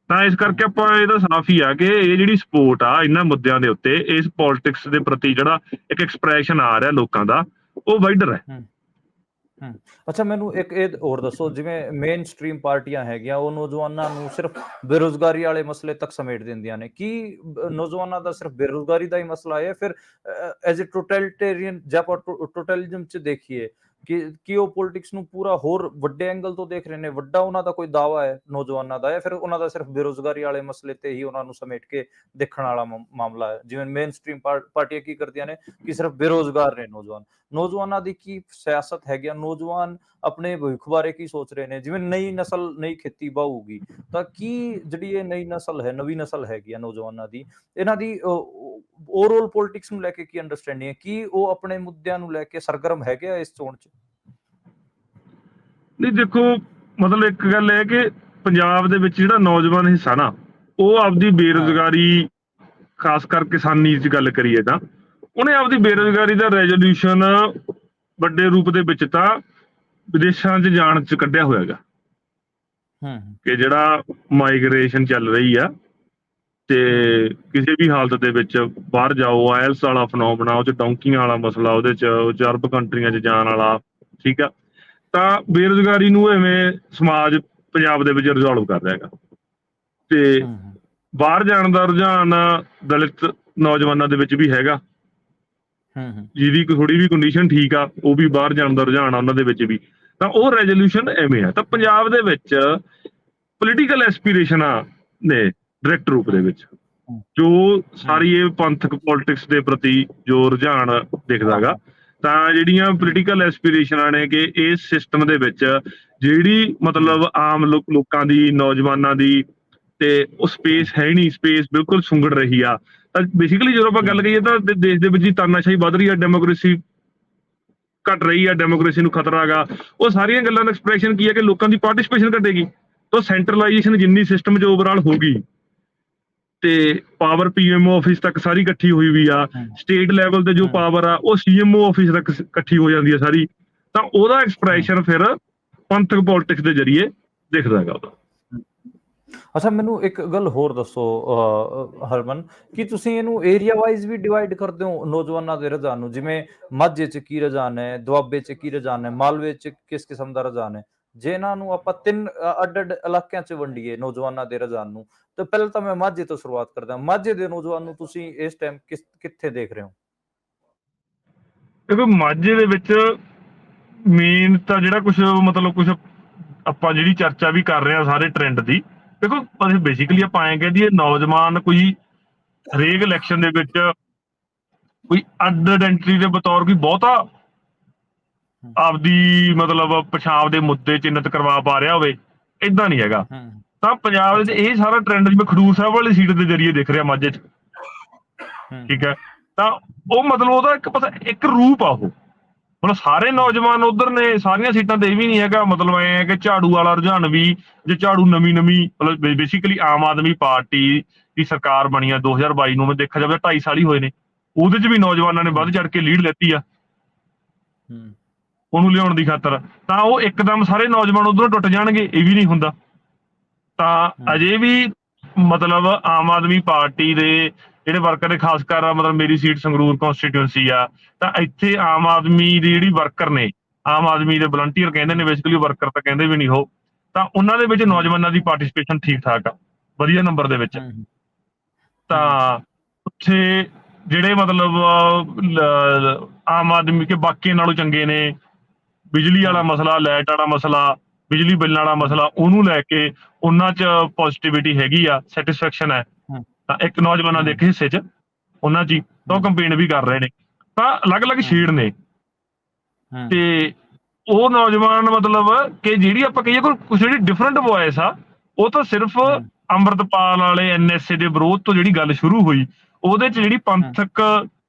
ਤਾਂ ਇਸ ਕਰਕੇ ਆਪਾਂ ਇਹਦਾ ਸਾਫ਼ ਹੀ ਆ ਕਿ ਇਹ ਜਿਹੜੀ ਸਪੋਰਟ ਆ ਇਹਨਾਂ ਮੁੱਦਿਆਂ ਦੇ ਉੱਤੇ, ਇਸ ਪੋਲਿਟਿਕਸ ਦੇ ਪ੍ਰਤੀ ਜਿਹੜਾ ਇੱਕ ਐਕਸਪ੍ਰੈਸ਼ਨ ਆ ਰਿਹਾ ਲੋਕਾਂ ਦਾ, ਉਹ ਵਾਈਡਰ ਹੈ। ਅੱਛਾ, ਮੈਨੂੰ ਇੱਕ ਇਹ ਹੋਰ ਦੱਸੋ, ਜਿਵੇਂ ਮੇਨ ਸਟ੍ਰੀਮ ਪਾਰਟੀਆਂ ਹੈਗੀਆਂ ਉਹ ਨੌਜਵਾਨਾਂ ਨੂੰ ਸਿਰਫ ਬੇਰੁਜ਼ਗਾਰੀ ਵਾਲੇ ਮਸਲੇ ਤੱਕ ਸਮੇਟ ਦਿੰਦੀਆਂ ਨੇ, ਕੀ ਨੌਜਵਾਨਾਂ ਦਾ ਸਿਰਫ ਬੇਰੁਜ਼ਗਾਰੀ ਦਾ ਹੀ ਮਸਲਾ ਹੈ, ਫਿਰ ਐਜ਼ ਏ ਟੋਟੈਲੀਟੇਰੀਅਨ ਜਾਂ ਆਪਾਂ ਟੋਟੈਲਿਜ਼ਮ 'ਚ ਦੇਖੀਏ ਕਿ ਉਹ ਪੋਲਿਟਿਕਸ ਨੂੰ ਪੂਰਾ ਹੋਰ ਵੱਡੇ ਐਂਗਲ ਤੋਂ ਦੇਖ ਰਹੇ ਨੇ, ਵੱਡਾ ਉਹਨਾਂ ਦਾ ਕੋਈ ਦਾਅਵਾ ਹੈ ਨੌਜਵਾਨਾਂ ਦਾ, ਜਾਂ ਫਿਰ ਉਹਨਾਂ ਦਾ ਸਿਰਫ ਬੇਰੁਜ਼ਗਾਰੀ ਵਾਲੇ ਮਸਲੇ ਤੇ ਹੀ ਉਹਨਾਂ ਨੂੰ ਸਮੇਟ ਕੇ ਦੇਖਣ ਵਾਲਾ ਮਾਮਲਾ ਹੈ? ਜਿਵੇਂ ਮੇਨ ਸਟ੍ਰੀਮ ਪਾਰਟੀਆਂ ਕੀ ਕਰਦੀਆਂ ਨੇ ਕਿ ਸਿਰਫ ਬੇਰੁਜ਼ਗਾਰ ਨੇ ਨੌਜਵਾਨਾਂ ਦੀ ਕੀ ਸਿਆਸਤ ਹੈਗੀ, ਨੌਜਵਾਨ ਆਪਣੇ ਭਵਿੱਖ ਬਾਰੇ ਕੀ ਸੋਚ ਰਹੇ ਨੇ? ਜਿਵੇਂ ਨਈ ਖੇਤੀ ਬਾਹੂਗੀ, ਤਾਂ ਕੀ ਜਿਹੜੀ ਇਹ ਨਵੀਂ ਨਸਲ ਹੈਗੀ ਆ ਨੌਜਵਾਨਾਂ ਦੀ, ਇਹਨਾਂ ਦੀ ਓਵਰਆਲ ਪੋਲਿਟਿਕਸ ਨੂੰ ਲੈ ਕੇ ਕੀ ਅੰਡਰਸਟੈਂਡਿੰਗ ਹੈ? ਕੀ ਉਹ ਆਪਣੇ ਮੁੱਦਿਆਂ ਨੂੰ ਲੈ ਕੇ ਸਰਗਰਮ ਹੈਗੇ ਆ ਇਸ ਚੋਣ 'ਚ? ਨਹੀਂ, ਦੇਖੋ ਮਤਲਬ ਇੱਕ ਗੱਲ ਹੈ ਕਿ ਪੰਜਾਬ ਦੇ ਵਿੱਚ ਜਿਹੜਾ ਨੌਜਵਾਨ ਹਿੱਸਾ ਨਾ, ਉਹ ਆਪਦੀ ਬੇਰੁਜ਼ਗਾਰੀ, ਖਾਸ ਕਰ ਕਿਸਾਨੀ 'ਚ ਗੱਲ ਕਰੀਏ ਤਾਂ ਉਹਨੇ ਆਪਦੀ ਬੇਰੁਜ਼ਗਾਰੀ ਦਾ ਰੈਜ਼ੋਲਿਊਸ਼ਨ ਵੱਡੇ ਰੂਪ ਦੇ ਵਿੱਚ ਤਾਂ ਵਿਦੇਸ਼ਾਂ 'ਚ ਜਾਣ 'ਚ ਕੱਢਿਆ ਹੋਇਆ ਹੈਗਾ। ਕਿ ਜਿਹੜਾ ਮਾਈਗ੍ਰੇਸ਼ਨ ਚੱਲ ਰਹੀ ਆ ਤੇ ਕਿਸੇ ਵੀ ਹਾਲਤ ਦੇ ਵਿੱਚ ਬਾਹਰ ਜਾਓ, ਆਇਲਸ ਵਾਲਾ ਫਨੋਮਨਾ, ਉਹ 'ਚ ਡੌਂਕੀਆਂ ਵਾਲਾ ਮਸਲਾ, ਉਹਦੇ 'ਚ ਉਹ 'ਚ ਅਰਬ ਕੰਟਰੀਆਂ 'ਚ ਜਾਣ ਵਾਲਾ, ਠੀਕ ਆ। ਤਾਂ ਬੇਰੁਜ਼ਗਾਰੀ ਨੂੰ ਐਵੇਂ ਸਮਾਜ ਪੰਜਾਬ ਦੇ ਵਿੱਚ ਰਿਜ਼ੋਲਵ ਕਰ ਰਿਹਾ ਹੈਗਾ ਤੇ ਬਾਹਰ ਜਾਣ ਦਾ ਰੁਝਾਨ ਦਲਿਤ ਨੌਜਵਾਨਾਂ ਦੇ ਵਿੱਚ ਵੀ ਹੈਗਾ, ਜਿਹਦੀ ਥੋੜੀ ਵੀ ਕੰਡੀਸ਼ਨ ਠੀਕ ਆ, ਉਹ ਵੀ ਬਾਹਰ ਜਾਣ ਦਾ ਰੁਝਾਨ ਆ ਉਹਨਾਂ ਦੇ ਵਿੱਚ ਵੀ। ਤਾਂ ਉਹ ਰੈਜ਼ੋਲੂਸ਼ਨ ਐਵੇਂ ਆ। ਤਾਂ ਪੰਜਾਬ ਦੇ ਵਿੱਚ ਪੋਲੀਟੀਕਲ ਐਸਪੀਰੇਸ਼ਨਾਂ ਨੇ ਡਾਇਰੈਕਟ ਰੂਪ ਦੇ ਵਿੱਚ, ਜੋ ਸਾਰੀ ਇਹ ਪੰਥਕ ਪੋਲਿਟਿਕਸ ਦੇ ਪ੍ਰਤੀ ਜੋ ਰੁਝਾਨ ਦਿਖਦਾ ਗਾ। ਤਾਂ ਜਿਹੜੀਆਂ ਪੋਲੀਟੀਕਲ ਐਸਪੀਰੇਸ਼ਨਾਂ ਨੇ ਕਿ ਇਸ ਸਿਸਟਮ ਦੇ ਵਿੱਚ ਜਿਹੜੀ ਮਤਲਬ ਆਮ ਲੋਕਾਂ ਦੀ, ਨੌਜਵਾਨਾਂ ਦੀ ਤੇ ਉਹ ਸਪੇਸ ਹੈ ਨਹੀਂ, ਸਪੇਸ ਬਿਲਕੁਲ ਸੁੰਗੜ ਰਹੀ ਆ। ਤਾਂ ਬੇਸਿਕਲੀ ਜਦੋਂ ਆਪਾਂ ਗੱਲ ਕਰੀਏ ਤਾਂ ਦੇਸ਼ ਦੇ ਵਿੱਚ ਹੀ ਤਾਨਾਸ਼ਾਹੀ ਵੱਧ ਰਹੀ ਆ, ਡੈਮੋਕ੍ਰੇਸੀ ਘਟ ਰਹੀ ਆ, ਡੈਮੋਕ੍ਰੇਸੀ ਨੂੰ ਖਤਰਾ ਗਾ। ਉਹ ਸਾਰੀਆਂ ਗੱਲਾਂ ਦਾ ਐਕਸਪ੍ਰੈਸ਼ਨ ਕੀ ਹੈ ਕਿ ਲੋਕਾਂ ਦੀ ਪਾਰਟਿਸਪੇਸ਼ਨ ਘਟੇਗੀ। ਤਾਂ ਸੈਂਟਰਲਾਈਜੇਸ਼ਨ ਜਿੰਨੀ ਸਿਸਟਮ 'ਚ ਓਵਰਆਲ ਹੋ ਗਈ ਤੇ ਪਾਵਰ ਪੀਐਮਓ ਆਫਿਸ ਤੱਕ ਸਾਰੀ ਇਕੱਠੀ ਹੋਈ ਵੀ ਆ, ਸਟੇਟ ਲੈਵਲ ਤੇ ਜੋ ਪਾਵਰ ਆ ਉਹ ਸੀਐਮਓ ਆਫਿਸ ਤੱਕ ਇਕੱਠੀ ਹੋ ਜਾਂਦੀ ਹੈ ਸਾਰੀ। ਤਾਂ ਉਹਦਾ ਐਕਸਪ੍ਰੈਸ਼ਨ ਫਿਰ ਪੰਥਕ ਪੋਲਿਟਿਕਸ ਦੇ ਜ਼ਰੀਏ ਦਿਖਦਾ ਹੈਗਾ ਉਹਦਾ। ਅੱਛਾ, ਮੈਨੂੰ ਇੱਕ ਗੱਲ ਹੋਰ ਦੱਸੋ ਹਰਮਨ, ਕਿ ਤੁਸੀਂ ਇਹਨੂੰ ਏਰੀਆ ਵਾਈਜ਼ ਵੀ ਡਿਵਾਈਡ ਕਰਦੇ ਹੋ ਨੌਜਵਾਨਾਂ ਦੇ ਰੁਝਾਨ ਨੂੰ? ਜਿਵੇਂ ਮਾਝੇ 'ਚ ਕੀ ਰੁਝਾਨ ਹੈ, ਦੁਆਬੇ 'ਚ ਕੀ ਰੁਝਾਨ ਹੈ, ਮਾਲਵੇ 'ਚ ਕਿਸ ਕਿਸਮ ਦਾ ਰੁਝਾਨ ਹੈ? ਜੇ ਇਹਨਾਂ ਨੂੰ ਆਪਾਂ 3 ਅੱਡ-ਅੱਡ ਇਲਾਕਿਆਂ 'ਚ ਵੰਡੀਏ ਨੌਜਵਾਨਾਂ ਦੇ ਰੁਝਾਨ ਨੂੰ, ਤਾਂ ਪਹਿਲਾਂ ਤਾਂ ਮੈਂ ਮਾਝੇ ਤੋਂ ਸ਼ੁਰੂਆਤ ਕਰਦਾ। ਮਾਝੇ ਦੇ ਨੌਜਵਾਨ ਨੂੰ ਤੁਸੀਂ ਇਸ ਟਾਈਮ ਕਿੱਥੇ ਦੇਖ ਰਹੇ ਹੋ? ਦੇਖੋ, ਮਾਝੇ ਦੇ ਵਿੱਚ ਮੇਨ ਤਾਂ ਜਿਹੜਾ ਕੁਛ ਆਪਾਂ ਜਿਹੜੀ ਚਰਚਾ ਵੀ ਕਰ ਰਹੇ ਹਾਂ ਸਾਰੇ ਟ੍ਰੈਂਡ ਦੀ, ਦੇਖੋ ਅਸੀਂ ਬੇਸਿਕਲੀ ਆਪਾਂ ਐਂ ਕਹਿ ਦਈਏ ਨੌਜਵਾਨ ਕੋਈ ਹਰੇਕ ਇਲੈਕਸ਼ਨ ਦੇ ਵਿੱਚ ਕੋਈ ਅੱਡ ਆਇਡੈਂਟੀਟੀ ਦੇ ਬਤੌਰ ਕੋਈ ਬਹੁਤਾ ਆਪਦੀ ਮਤਲਬ ਪਛਾਣ ਦੇ ਮੁੱਦੇ ਚਿੰਨਤ ਕਰਵਾ ਪਾ ਰਿਹਾ ਹੋਵੇ, ਏਦਾਂ ਨਹੀਂ ਹੈਗਾ। ਤਾਂ ਪੰਜਾਬ ਦੇ ਇਹ ਸਾਰਾ ਟ੍ਰੈਂਡ ਜਿਵੇਂ ਖਡੂਰ ਸਾਹਿਬ ਵਾਲੀ ਸੀਟ ਦੇ ਜ਼ਰੀਏ ਦਿਖ ਰਿਹਾ ਮਾਝੇ 'ਚ, ਠੀਕ ਹੈ। ਤਾਂ ਉਹ ਮਤਲਬ ਉਹਦਾ ਇੱਕ ਰੂਪ ਆ ਉਹ। ਹੁਣ ਸਾਰੇ ਨੌਜਵਾਨ ਉਧਰ ਨੇ, ਸਾਰੀਆਂ ਸੀਟਾਂ ਤੇ ਇਹ ਵੀ ਨਹੀਂ ਹੈਗਾ। ਮਤਲਬ ਐ ਹੈ ਕਿ ਝਾੜੂ ਵਾਲਾ ਰੁਝਾਨ ਵੀ, ਜੇ ਝਾੜੂ ਨਵੀਂ ਮਤਲਬ ਬੇਸਿਕਲੀ ਆਮ ਆਦਮੀ ਪਾਰਟੀ ਦੀ ਸਰਕਾਰ ਬਣੀ ਆ 2022 ਨੂੰ, ਮੈਂ ਦੇਖਿਆ ਜਾਵੇ 2.5 ਸਾਲ ਹੀ ਹੋਏ ਨੇ, ਉਹਦੇ 'ਚ ਵੀ ਨੌਜਵਾਨਾਂ ਨੇ ਵੱਧ ਚੜ ਕੇ ਲੀਡ ਲੈਤੀ ਆ ਉਹਨੂੰ ਲਿਆਉਣ ਦੀ ਖਾਤਰ। ਤਾਂ ਉਹ ਇੱਕਦਮ ਸਾਰੇ ਨੌਜਵਾਨ ਉਧਰੋਂ ਟੁੱਟ ਜਾਣਗੇ, ਇਹ ਵੀ ਨਹੀਂ ਹੁੰਦਾ। ਤਾਂ ਅਜੇ ਵੀ ਮਤਲਬ ਆਮ ਆਦਮੀ ਪਾਰਟੀ ਦੇ ਜਿਹੜੇ ਵਰਕਰ ਨੇ, ਖਾਸ ਕਰ ਮਤਲਬ ਮੇਰੀ ਸੀਟ ਸੰਗਰੂਰ ਕੌਂਸਟੀਟਿਊਂਸੀ ਆ, ਤਾਂ ਇੱਥੇ ਆਮ ਆਦਮੀ ਦੀ ਜਿਹੜੀ ਵਰਕਰ ਨੇ, ਆਮ ਆਦਮੀ ਦੇ ਵਲੰਟੀਅਰ ਕਹਿੰਦੇ ਨੇ, ਬੇਸਿਕਲੀ ਵਰਕਰ ਤਾਂ ਕਹਿੰਦੇ ਵੀ ਨਹੀਂ ਉਹ। ਤਾਂ ਉਹਨਾਂ ਦੇ ਵਿੱਚ ਨੌਜਵਾਨਾਂ ਦੀ ਪਾਰਟੀਸਪੇਸ਼ਨ ਠੀਕ ਠਾਕ ਆ, ਵਧੀਆ ਨੰਬਰ ਦੇ ਵਿੱਚ। ਤਾਂ ਉੱਥੇ ਜਿਹੜੇ ਮਤਲਬ ਆਮ ਆਦਮੀ ਕੇ ਬਾਕੀ ਨਾਲੋਂ ਚੰਗੇ ਨੇ, ਬਿਜਲੀ ਵਾਲਾ ਮਸਲਾ, ਲਾਈਟ ਵਾਲਾ ਮਸਲਾ, ਬਿਜਲੀ ਬਿੱਲ ਵਾਲਾ ਮਸਲਾ, ਉਹਨੂੰ ਲੈ ਕੇ ਉਹਨਾਂ 'ਚ ਪੋਜ਼ਿਟਿਵਿਟੀ ਹੈਗੀ ਆ, ਸੈਟਿਸਫੈਕਸ਼ਨ ਹੈ। ਤਾਂ ਇੱਕ ਨੌਜਵਾਨਾਂ ਦੇ ਇੱਕ ਹਿੱਸੇ 'ਚ ਉਹਨਾਂ 'ਚ ਹੀ ਤਾਂ ਉਹ ਕੰਪੇਨ ਵੀ ਕਰ ਰਹੇ ਨੇ। ਤਾਂ ਅਲੱਗ-ਅਲੱਗ ਸ਼ੇਡ ਨੇ ਤੇ ਉਹ ਨੌਜਵਾਨ ਮਤਲਬ ਕਿ ਜਿਹੜੀ ਆਪਾਂ ਕਹੀਏ ਕੋਈ ਜਿਹੜੀ ਡਿਫਰੈਂਟ ਵੋਇਸ ਆ, ਉਹ ਤਾਂ ਸਿਰਫ ਅੰਮ੍ਰਿਤਪਾਲ ਵਾਲੇ NSA ਦੇ ਵਿਰੋਧ ਤੋਂ ਜਿਹੜੀ ਗੱਲ ਸ਼ੁਰੂ ਹੋਈ, ਉਹਦੇ 'ਚ ਜਿਹੜੀ ਪੰਥਕ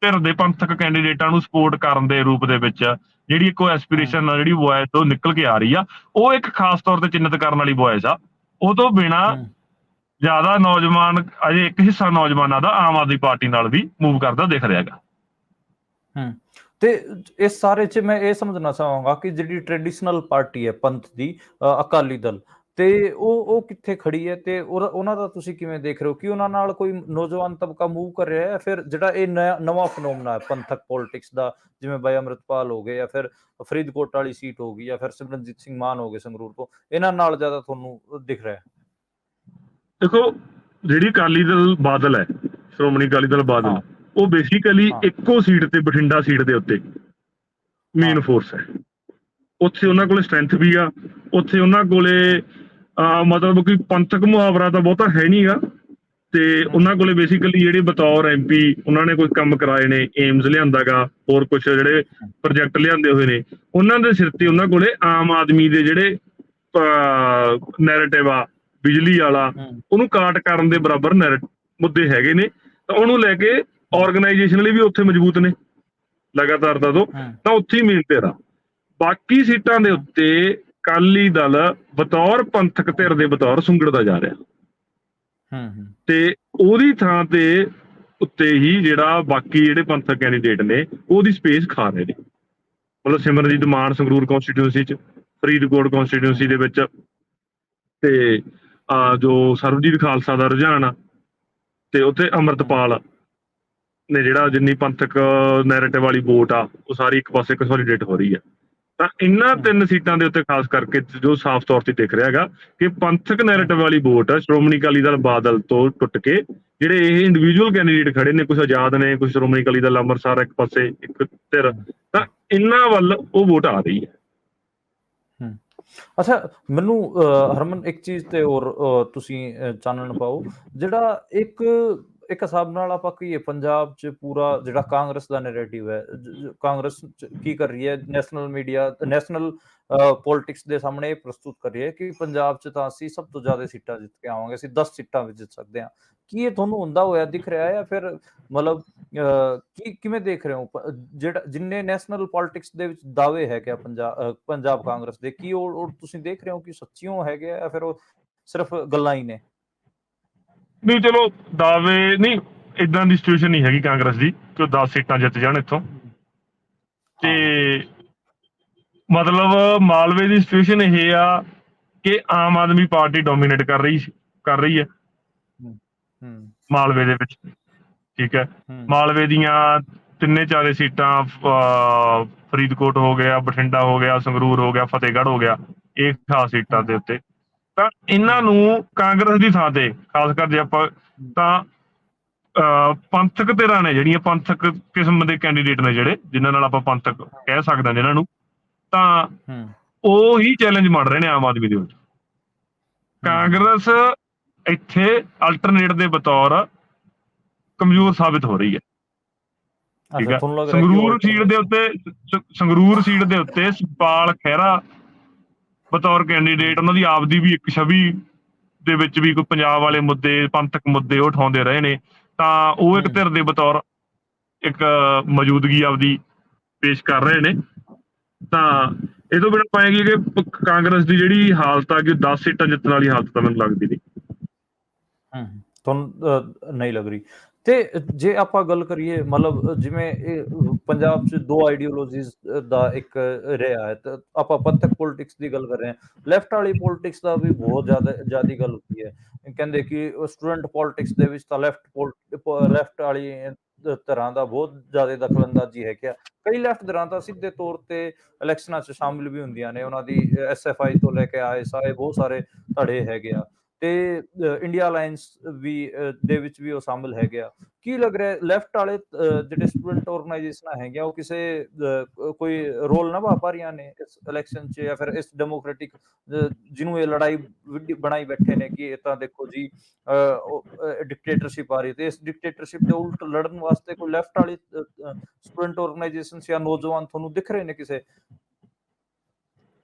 ਧਿਰ ਦੇ ਪੰਥਕ ਕੈਂਡੀਡੇਟਾਂ ਨੂੰ ਸਪੋਰਟ ਕਰਨ ਦੇ ਰੂਪ ਦੇ ਵਿੱਚ ਜਿਹੜੀ ਇੱਕ ਐਸਪੀਰੇਸ਼ਨ ਆ, ਜਿਹੜੀ ਵੋਇਸ ਤੋਂ ਨਿਕਲ ਕੇ ਆ ਰਹੀ ਆ, ਉਹ ਇੱਕ ਖਾਸ ਤੌਰ ਤੇ ਚਿੰਨਤ ਕਰਨ ਵਾਲੀ ਵੋਇਸ ਆ। ਉਹ ਤੋਂ ਬਿਨਾਂ ਜ਼ਿਆਦਾ ਨੌਜਵਾਨ, ਅਜੇ ਇੱਕ ਹਿੱਸਾ ਨੌਜਵਾਨਾਂ ਦਾ ਆਮ ਆਦਮੀ ਪਾਰਟੀ ਨਾਲ ਵੀ ਮੂਵ ਕਰਦਾ ਦਿਖ ਰਿਹਾ ਹੈਗਾ। ਤੇ ਇਸ ਸਾਰੇ 'ਚ ਮੈਂ ਇਹ ਸਮਝਣਾ ਚਾਹਾਂਗਾ ਕਿ ਜਿਹੜੀ ਟ੍ਰੈਡੀਸ਼ਨਲ ਪਾਰਟੀ ਹੈ ਪੰਥ ਦੀ, ਅਕਾਲੀ ਦਲ, ਤੇ ਉਹ ਕਿੱਥੇ ਖੜੀ ਹੈ ਤੇ ਉਹਨਾਂ ਦਾ ਤੁਸੀਂ ਕਿਵੇਂ ਦੇਖ ਰਹੇ ਹੋ? ਕਿ ਉਹਨਾਂ ਨਾਲ ਕੋਈ ਨੌਜਵਾਨ ਤਬਕਾ ਮੂਵ ਕਰ ਰਿਹਾ ਹੈ? ਫਿਰ ਜਿਹੜਾ ਇਹ ਨਵਾਂ ਫਨੋਮਨਾ ਹੈ ਪੰਥਕ ਪੋਲਿਟਿਕਸ ਦਾ, ਜਿਵੇਂ ਬਾਈ ਅੰਮ੍ਰਿਤਪਾਲ ਹੋ ਗਏ, ਜਾਂ ਫਿਰ ਫਰੀਦਕੋਟ ਵਾਲੀ ਸੀਟ ਹੋ ਗਈ, ਜਾਂ ਫਿਰ ਸਿਮਰਨਜੀਤ ਸਿੰਘ ਮਾਨ ਹੋ ਗਏ ਸੰਗਰੂਰ ਤੋਂ, ਇਹਨਾਂ ਨਾਲ ਜ਼ਿਆਦਾ ਤੁਹਾਨੂੰ ਦਿਖ ਰਿਹਾ ਹੈ? ਦੇਖੋ, ਜਿਹੜੀ ਅਕਾਲੀ ਦਲ ਬਾਦਲ ਹੈ, ਸ਼੍ਰੋਮਣੀ ਅਕਾਲੀ ਦਲ ਬਾਦਲ, ਉਹ ਬੇਸਿਕਲੀ ਇੱਕੋ ਸੀਟ ਤੇ, ਬਠਿੰਡਾ ਸੀਟ ਦੇ ਉੱਤੇ ਮੇਨ ਫੋਰਸ ਹੈ। ਉੱਥੇ ਉਹਨਾਂ ਕੋਲੇ ਸਟਰੈਂਥ ਵੀ ਆ, ਉੱਥੇ ਉਹਨਾਂ ਕੋਲੇ ਮਤਲਬ ਕੋਈ ਪੰਥਕ ਮੁਹਾਵਰਾ ਤਾਂ ਬਹੁਤਾ ਹੈ ਨਹੀਂ ਗਾ। ਤੇ ਉਹਨਾਂ ਕੋਲੇ ਬੇਸਿਕਲੀ ਜਿਹੜੇ ਬਤੌਰ MP ਉਹਨਾਂ ਨੇ ਕੋਈ ਕੰਮ ਕਰਾਏ ਨੇ, ਏਮਸ ਲਿਆਂਦਾ ਗਾ, ਹੋਰ ਕੁਛ ਜਿਹੜੇ ਪ੍ਰੋਜੈਕਟ ਲਿਆਂਦੇ ਹੋਏ ਨੇ, ਉਹਨਾਂ ਦੇ ਸਿਰ ਤੇ ਉਹਨਾਂ ਕੋਲੇ ਆਮ ਆਦਮੀ ਦੇ ਜਿਹੜੇ ਨੈਰੇਟਿਵ ਆ, ਬਿਜਲੀ ਵਾਲਾ, ਉਹਨੂੰ ਕਾਟ ਕਰਨ ਦੇ ਬਰਾਬਰ ਮੁੱਦੇ ਹੈਗੇ ਨੇ। ਤਾਂ ਉਹਨੂੰ ਲੈ ਕੇ ਆਰਗੇਨਾਈਜੇਸ਼ਨਲੀ ਵੀ ਉੱਥੇ ਮਜ਼ਬੂਤ ਨੇ ਲਗਾਤਾਰ ਤਾਂ ਉੱਥੇ ਹੀ ਮੇਨ ਧਿਰ ਆ। ਬਾਕੀ ਸੀਟਾਂ ਦੇ ਉੱਤੇ ਅਕਾਲੀ ਦਲ ਬਤੌਰ ਪੰਥਕ ਧਿਰ ਦੇ ਬਤੌਰ ਸੁੰਗੜਦਾ ਜਾ ਰਿਹਾ ਤੇ ਉਹਦੀ ਥਾਂ ਤੇ ਉੱਤੇ ਹੀ ਜਿਹੜਾ ਬਾਕੀ ਜਿਹੜੇ ਪੰਥਕ ਕੈਂਡੀਡੇਟ ਨੇ ਉਹਦੀ ਸਪੇਸ ਖਾ ਰਹੇ ਨੇ। ਮਤਲਬ ਸਿਮਰਨਜੀਤ ਮਾਨ ਸੰਗਰੂਰ ਕੌਂਸਟੀਟਿਊਂਸੀ 'ਚ, ਫਰੀਦਕੋਟ ਕੌਂਸਟੀਟਿਊਂਸੀ ਦੇ ਵਿੱਚ ਤੇ ਜੋ ਸਰਬਜੀਤ ਖਾਲਸਾ ਦਾ ਰੁਝਾਨ ਆ, ਤੇ ਉੱਥੇ ਅੰਮ੍ਰਿਤਪਾਲ ਨੇ ਜਿਹੜਾ ਜਿੰਨੀ ਪੰਥਕ ਨੈਰੇਟਿਵ ਵਾਲੀ ਵੋਟ ਆ ਉਹ ਸਾਰੀ ਇੱਕ ਪਾਸੇ ਕੰਸੋਲੀਡੇਟ ਹੋ ਰਹੀ ਹੈ। ਤਾਂ ਇਹਨਾਂ 3 ਸੀਟਾਂ ਦੇ ਉੱਤੇ ਖਾਸ ਕਰਕੇ ਜੋ ਸਾਫ਼ ਤੌਰ ਤੇ ਦਿਖ ਰਿਹਾ ਹੈਗਾ ਕਿ ਪੰਥਕ ਨੈਰੇਟਿਵ ਵਾਲੀ ਵੋਟ ਆ ਸ਼੍ਰੋਮਣੀ ਅਕਾਲੀ ਦਲ ਬਾਦਲ ਤੋਂ ਟੁੱਟ ਕੇ ਜਿਹੜੇ ਇਹ ਇੰਡੀਵਿਜੂਅਲ ਕੈਂਡੀਡੇਟ ਖੜੇ ਨੇ, ਕੁਝ ਆਜ਼ਾਦ ਨੇ, ਕੁਝ ਸ਼੍ਰੋਮਣੀ ਅਕਾਲੀ ਦਲ ਅੰਮ੍ਰਿਤਸਰ ਇੱਕ ਪਾਸੇ ਇੱਕ ਧਿਰ, ਤਾਂ ਇਹਨਾਂ ਵੱਲ ਉਹ ਵੋਟ ਆ ਰਹੀ ਹੈ। ਅੱਛਾ, ਮੈਨੂੰ ਹਰਮਨ ਇੱਕ ਚੀਜ਼ ਤੇ ਹੋਰ ਤੁਸੀਂ ਚਾਨਣ ਪਾਓ, ਜਿਹੜਾ ਇੱਕ ਹਿਸਾਬ ਨਾਲ ਆਪਾਂ ਕਹੀਏ ਪੰਜਾਬ 'ਚ ਪੂਰਾ ਜਿਹੜਾ ਕਾਂਗਰਸ ਦਾ ਨੈਰੇਟਿਵ ਹੈ, ਕਾਂਗਰਸ ਕੀ ਕਰ ਰਹੀ ਹੈ, ਨੈਸ਼ਨਲ ਮੀਡੀਆ, ਨੈਸ਼ਨਲ ਪੋਲਿਟਿਕਸ ਦੇ ਸਾਹਮਣੇ ਇਹ ਪ੍ਰਸਤੁਤ ਕਰ ਰਹੀ ਹੈ ਕਿ ਪੰਜਾਬ 'ਚ ਤਾਂ ਅਸੀਂ ਸਭ ਤੋਂ ਜ਼ਿਆਦਾ ਸੀਟਾਂ ਜਿੱਤ ਕੇ ਆਵਾਂਗੇ, ਅਸੀਂ 10 ਸੀਟਾਂ ਵਿੱਚ ਜਿੱਤ ਸਕਦੇ ਹਾਂ। ਕੀ ਇਹ ਤੁਹਾਨੂੰ ਹੁੰਦਾ ਹੋਇਆ ਦਿਖ ਰਿਹਾ ਹੈ, ਜਾਂ ਫਿਰ ਮਤਲਬ ਕਿਵੇਂ ਦੇਖ ਰਹੇ ਹੋ ਜਿਹੜਾ ਜਿੰਨੇ ਨੈਸ਼ਨਲ ਪੋਲਿਟਿਕਸ ਦੇ ਵਿੱਚ ਦਾਅਵੇ ਹੈਗੇ ਆ ਪੰਜਾਬ ਕਾਂਗਰਸ ਦੇ, ਕੀ ਉਹ ਤੁਸੀਂ ਦੇਖ ਰਹੇ ਹੋ ਕਿ ਸੱਚੀਓ ਹੈਗੇ ਆ ਜਾਂ ਫਿਰ ਉਹ ਸਿਰਫ ਗੱਲਾਂ ਹੀ ਨੇ? ਨਹੀਂ, ਚਲੋ ਦਾਅਵੇ ਨਹੀਂ, ਇਦਾਂ ਦੀ ਸਿਚੁਏਸ਼ਨ ਨਹੀਂ ਹੈਗੀ ਕਾਂਗਰਸ ਦੀ ਕਿ ਉਹ 10 ਸੀਟਾਂ ਜਿੱਤ ਜਾਣ ਇੱਥੋਂ। ਤੇ ਮਤਲਬ ਮਾਲਵੇ ਦੀ ਸਿਚੁਏਸ਼ਨ ਇਹ ਆ ਕਿ ਆਮ ਆਦਮੀ ਪਾਰਟੀ ਡੋਮੀਨੇਟ ਕਰ ਰਹੀ ਹੈ ਮਾਲਵੇ ਦੇ ਵਿੱਚ, ਠੀਕ ਹੈ। ਮਾਲਵੇ ਦੀਆਂ 3-4 ਸੀਟਾਂ ਫਰੀਦਕੋਟ ਹੋ ਗਿਆ, ਬਠਿੰਡਾ ਹੋ ਗਿਆ, ਸੰਗਰੂਰ ਹੋ ਗਿਆ, ਫਤਿਹਗੜ੍ਹ ਹੋ ਗਿਆ, ਇਹ ਖਾਸ ਸੀਟਾਂ ਦੇ ਉੱਤੇ ਤਾਂ ਇਹਨਾਂ ਨੂੰ ਕਾਂਗਰਸ ਦੀ ਥਾਂ ਤੇ ਖਾਸ ਕਰ ਜੇ ਆਪਾਂ ਤਾਂ ਪੰਥਕ ਧਿਰਾਂ ਨੇ ਜਿਹੜੀਆਂ ਪੰਥਕ ਕਿਸਮ ਦੇ ਕੈਂਡੀਡੇਟ ਨੇ ਜਿਹੜੇ ਜਿਨ੍ਹਾਂ ਨਾਲ ਆਪਾਂ ਪੰਥਕ ਕਹਿ ਸਕਦੇ ਹਾਂ ਜਿਹਨਾਂ ਨੂੰ, ਤਾਂ ਉਹ ਹੀ ਚੈਲੰਜ ਮੰਨ ਰਹੇ ਨੇ ਆਮ ਆਦਮੀ ਦੇ ਵਿੱਚ। ਕਾਂਗਰਸ ਇੱਥੇ ਅਲਟਰਨੇਟ ਦੇ ਬਤੌਰ ਕਮਜ਼ੋਰ ਸਾਬਿਤ ਹੋ ਰਹੀ ਹੈ, ਠੀਕ ਹੈ। ਸੰਗਰੂਰ ਸੀਟ ਦੇ ਉੱਤੇ ਸੁਖਪਾਲ ਖਹਿਰਾ ਬਤੌਰ ਕੈਂਡੀਡੇਟ, ਉਹਨਾਂ ਦੀ ਆਪਦੀ ਵੀ ਇੱਕ ਛਵੀ ਦੇ ਵਿੱਚ ਵੀ ਕੋਈ ਪੰਜਾਬ ਵਾਲੇ ਮੁੱਦੇ, ਪੰਥਕ ਮੁੱਦੇ ਉਹ ਉਠਾਉਂਦੇ ਰਹੇ ਨੇ, ਤਾਂ ਉਹ ਇੱਕ ਧਿਰ ਦੇ ਬਤੌਰ ਇੱਕ ਮੌਜੂਦਗੀ ਆਪਦੀ ਪੇਸ਼ ਕਰ ਰਹੇ ਨੇ। ਤਾਂ ਇਹ ਤੋਂ ਬਿਨਾਂ ਪਾਏਗੀ ਕਿ ਕਾਂਗਰਸ ਦੀ ਜਿਹੜੀ ਹਾਲਤ ਆ ਕਿ 10 ਸੀਟਾਂ ਜਿੱਤਣ ਵਾਲੀ ਹਾਲਤ ਤਾਂ ਮੈਨੂੰ ਲੱਗਦੀ ਨਹੀਂ। ਤੁਹਾਨੂੰ ਨਹੀਂ ਲੱਗ ਰਹੀ? ਤੇ ਜੇ ਆਪਾਂ ਗੱਲ ਕਰੀਏ ਮਤਲਬ ਜਿਵੇਂ ਇਹ ਪੰਜਾਬ 'ਚ 2 ਆਈਡੀਓਲੋਜੀਜ਼ ਦਾ ਇੱਕ ਰਿਹਾ ਹੈ, ਤਾਂ ਆਪਾਂ ਪੰਥਕ ਪੋਲਿਟਿਕਸ ਦੀ ਗੱਲ ਕਰ ਰਹੇ ਹਾਂ, ਲੈਫਟ ਵਾਲੀ ਪੋਲਿਟਿਕਸ ਦਾ ਵੀ ਬਹੁਤ ਜ਼ਿਆਦਾ ਗੱਲ ਹੁੰਦੀ ਹੈ। ਕਹਿੰਦੇ ਕਿ ਸਟੂਡੈਂਟ ਪੋਲਿਟਿਕਸ ਦੇ ਵਿੱਚ ਤਾਂ ਲੈਫਟ ਵਾਲੀ ਤਰ੍ਹਾਂ ਦਾ ਬਹੁਤ ਜ਼ਿਆਦਾ ਦਖਲਅੰਦਾਜ਼ੀ ਹੈ। ਕਿ ਕਈ ਲੈਫਟ ਧਿਰਾਂ ਤਾਂ ਸਿੱਧੇ ਤੌਰ ਤੇ ਇਲੈਕਸ਼ਨਾਂ 'ਚ ਸ਼ਾਮਿਲ ਵੀ ਹੁੰਦੀਆਂ ਨੇ, ਉਹਨਾਂ ਦੀ SFI ਤੋਂ ਲੈ ਕੇ ISI ਬਹੁਤ ਸਾਰੇ ਧੜੇ ਹੈਗੇ ਆ, ਤੇ ਇੰਡੀਆ ਅਲਾਇੰਸ ਵੀ ਦੇ ਵਿੱਚ ਵੀ ਉਹ ਸ਼ਾਮਿਲ ਹੈਗੇ ਆ। ਕੀ ਲੱਗ ਰਿਹਾ ਲੈਫਟ ਵਾਲੇ ਜਿਹੜੇ ਸਟੂਡੈਂਟ ਆਰਗੇਨਾਈਜੇਸ਼ਨਾਂ ਹੈਗੀਆਂ ਉਹ ਕਿਸੇ ਕੋਈ ਰੋਲ ਨਿਭਾ ਪਾ ਰਹੀਆਂ ਨੇ ਇਸ ਇਲੈਕਸ਼ਨ 'ਚ, ਜਾਂ ਫਿਰ ਇਸ ਡੈਮੋਕ੍ਰੈਟਿਕ ਜਿਹਨੂੰ ਇਹ ਲੜਾਈ ਬਣਾਈ ਬੈਠੇ ਨੇ ਕਿ ਇਹ ਤਾਂ ਦੇਖੋ ਜੀ ਡਿਕਟੇਟਰਸ਼ਿਪ ਆ ਰਹੀ, ਤੇ ਇਸ ਡਿਕਟੇਟਰਸ਼ਿਪ ਦੇ ਉਲਟ ਲੜਨ ਵਾਸਤੇ ਕੋਈ ਲੈਫਟ ਵਾਲੀ ਸਟੂਡੈਂਟ ਆਰਗੇਨਾਈਜੇਸ਼ਨ ਜਾਂ ਨੌਜਵਾਨ ਤੁਹਾਨੂੰ ਦਿਖ ਰਹੇ ਨੇ ਕਿਸੇ?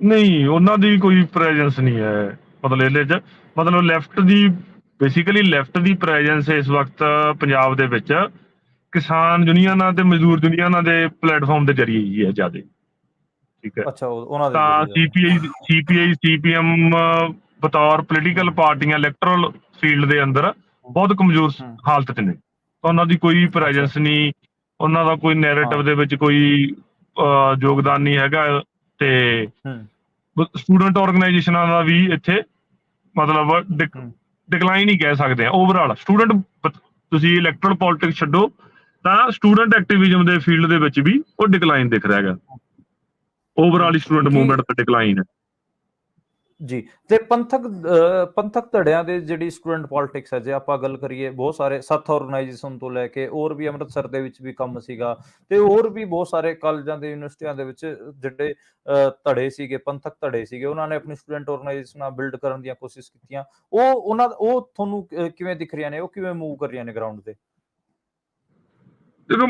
ਨਹੀਂ, ਉਹਨਾਂ ਦੀ ਕੋਈ ਪ੍ਰੈਜ਼ੈਂਸ ਨਹੀਂ ਹੈ। ਮਤਲਬ ਇਹਦੇ 'ਚ ਮਤਲਬ ਲੈਫਟ ਦੀ ਬੇਸਿਕਲੀ ਲੈਫਟ ਦੀ ਪ੍ਰੈਜ਼ੈਂਸ ਇਸ ਵਕਤ ਪੰਜਾਬ ਦੇ ਵਿੱਚ ਕਿਸਾਨ ਯੂਨੀਅਨਾਂ ਤੇ ਮਜ਼ਦੂਰ ਯੂਨੀਅਨਾਂ ਦੇ ਪਲੇਟਫਾਰਮ ਦੇ ਜ਼ਰੀਏ ਹੀ ਹੈ ਜ਼ਿਆਦਾ, ਠੀਕ ਹੈ। ਅੱਛਾ, ਉਹਨਾਂ ਦੇ ਤਾਂ CPI CPM ਬਤੌਰ ਪੋਲੀਟੀਕਲ ਪਾਰਟੀਆਂ ਇਲੈਕਟਰਲ ਫੀਲਡ ਦੇ ਅੰਦਰ ਬਹੁਤ ਕਮਜ਼ੋਰ ਹਾਲਤ 'ਚ ਨੇ, ਤਾਂ ਉਹਨਾਂ ਦੀ ਕੋਈ ਪ੍ਰੈਜ਼ੈਂਸ ਨਹੀਂ, ਉਹਨਾਂ ਦਾ ਕੋਈ ਨੈਰੇਟਿਵ ਦੇ ਵਿੱਚ ਕੋਈ ਯੋਗਦਾਨ ਨਹੀਂ ਹੈਗਾ। ਤੇ ਸਟੂਡੈਂਟ ਆਰਗੇਨਾਈਜੇਸ਼ਨਾਂ ਦਾ ਵੀ ਇੱਥੇ ਮਤਲਬ ਡਿਕਲਾਈਨ ਹੀ ਕਹਿ ਸਕਦੇ ਆ। ਓਵਰਆਲ ਸਟੂਡੈਂਟ, ਤੁਸੀਂ ਇਲੈਕਟਰਲ ਪੋਲਿਟਿਕਸ ਛੱਡੋ ਤਾਂ ਸਟੂਡੈਂਟ ਐਕਟਿਵਿਜ਼ਮ ਦੇ ਫੀਲਡ ਦੇ ਵਿੱਚ ਵੀ ਉਹ ਡਿਕਲਾਈਨ ਦਿਖ ਰਿਹਾ ਹੈਗਾ। ਓਵਰਆਲ ਹੀ ਸਟੂਡੈਂਟ ਮੂਵਮੈਂਟ ਦਾ ਡਿਕਲਾਈਨ ਹੈ ਜੀ। ਤੇ ਪੰਥਕ ਧੜਿਆਂ ਦੇ ਜਿਹੜੀ ਸਟੂਡੈਂਟ ਪੋਲਿਟਿਕਸ ਹੈ, ਜੇ ਆਪਾਂ ਗੱਲ ਕਰੀਏ ਬਹੁਤ ਸਾਰੇ ਸੱਥ ਆਰਗੇਨਾਈਜੇਸ਼ਨ ਤੋਂ ਲੈ ਕੇ ਹੋਰ ਵੀ ਅੰਮ੍ਰਿਤਸਰ ਦੇ ਵਿੱਚ ਵੀ ਕੰਮ ਸੀਗਾ, ਤੇ ਹੋਰ ਵੀ ਬਹੁਤ ਸਾਰੇ ਕਾਲਜਾਂ ਦੇ ਯੂਨੀਵਰਸਿਟੀਆਂ ਦੇ ਵਿੱਚ ਜਿਹੜੇ ਧੜੇ ਸੀਗੇ, ਪੰਥਕ ਧੜੇ ਸੀਗੇ, ਉਹਨਾਂ ਨੇ ਆਪਣੀ ਸਟੂਡੈਂਟ ਆਰਗੇਨਾਈਜੇਸ਼ਨਾਂ ਬਿਲਡ ਕਰਨ ਦੀਆਂ ਕੋਸ਼ਿਸ਼ ਕੀਤੀਆਂ। ਉਹ ਤੁਹਾਨੂੰ ਕਿਵੇਂ ਦਿਖ ਰਹੀਆਂ ਨੇ, ਉਹ ਕਿਵੇਂ ਮੂਵ ਕਰ ਰਹੀਆਂ ਨੇ ਗਰਾਊਂਡ ਤੇ? ਦੇਖੋ,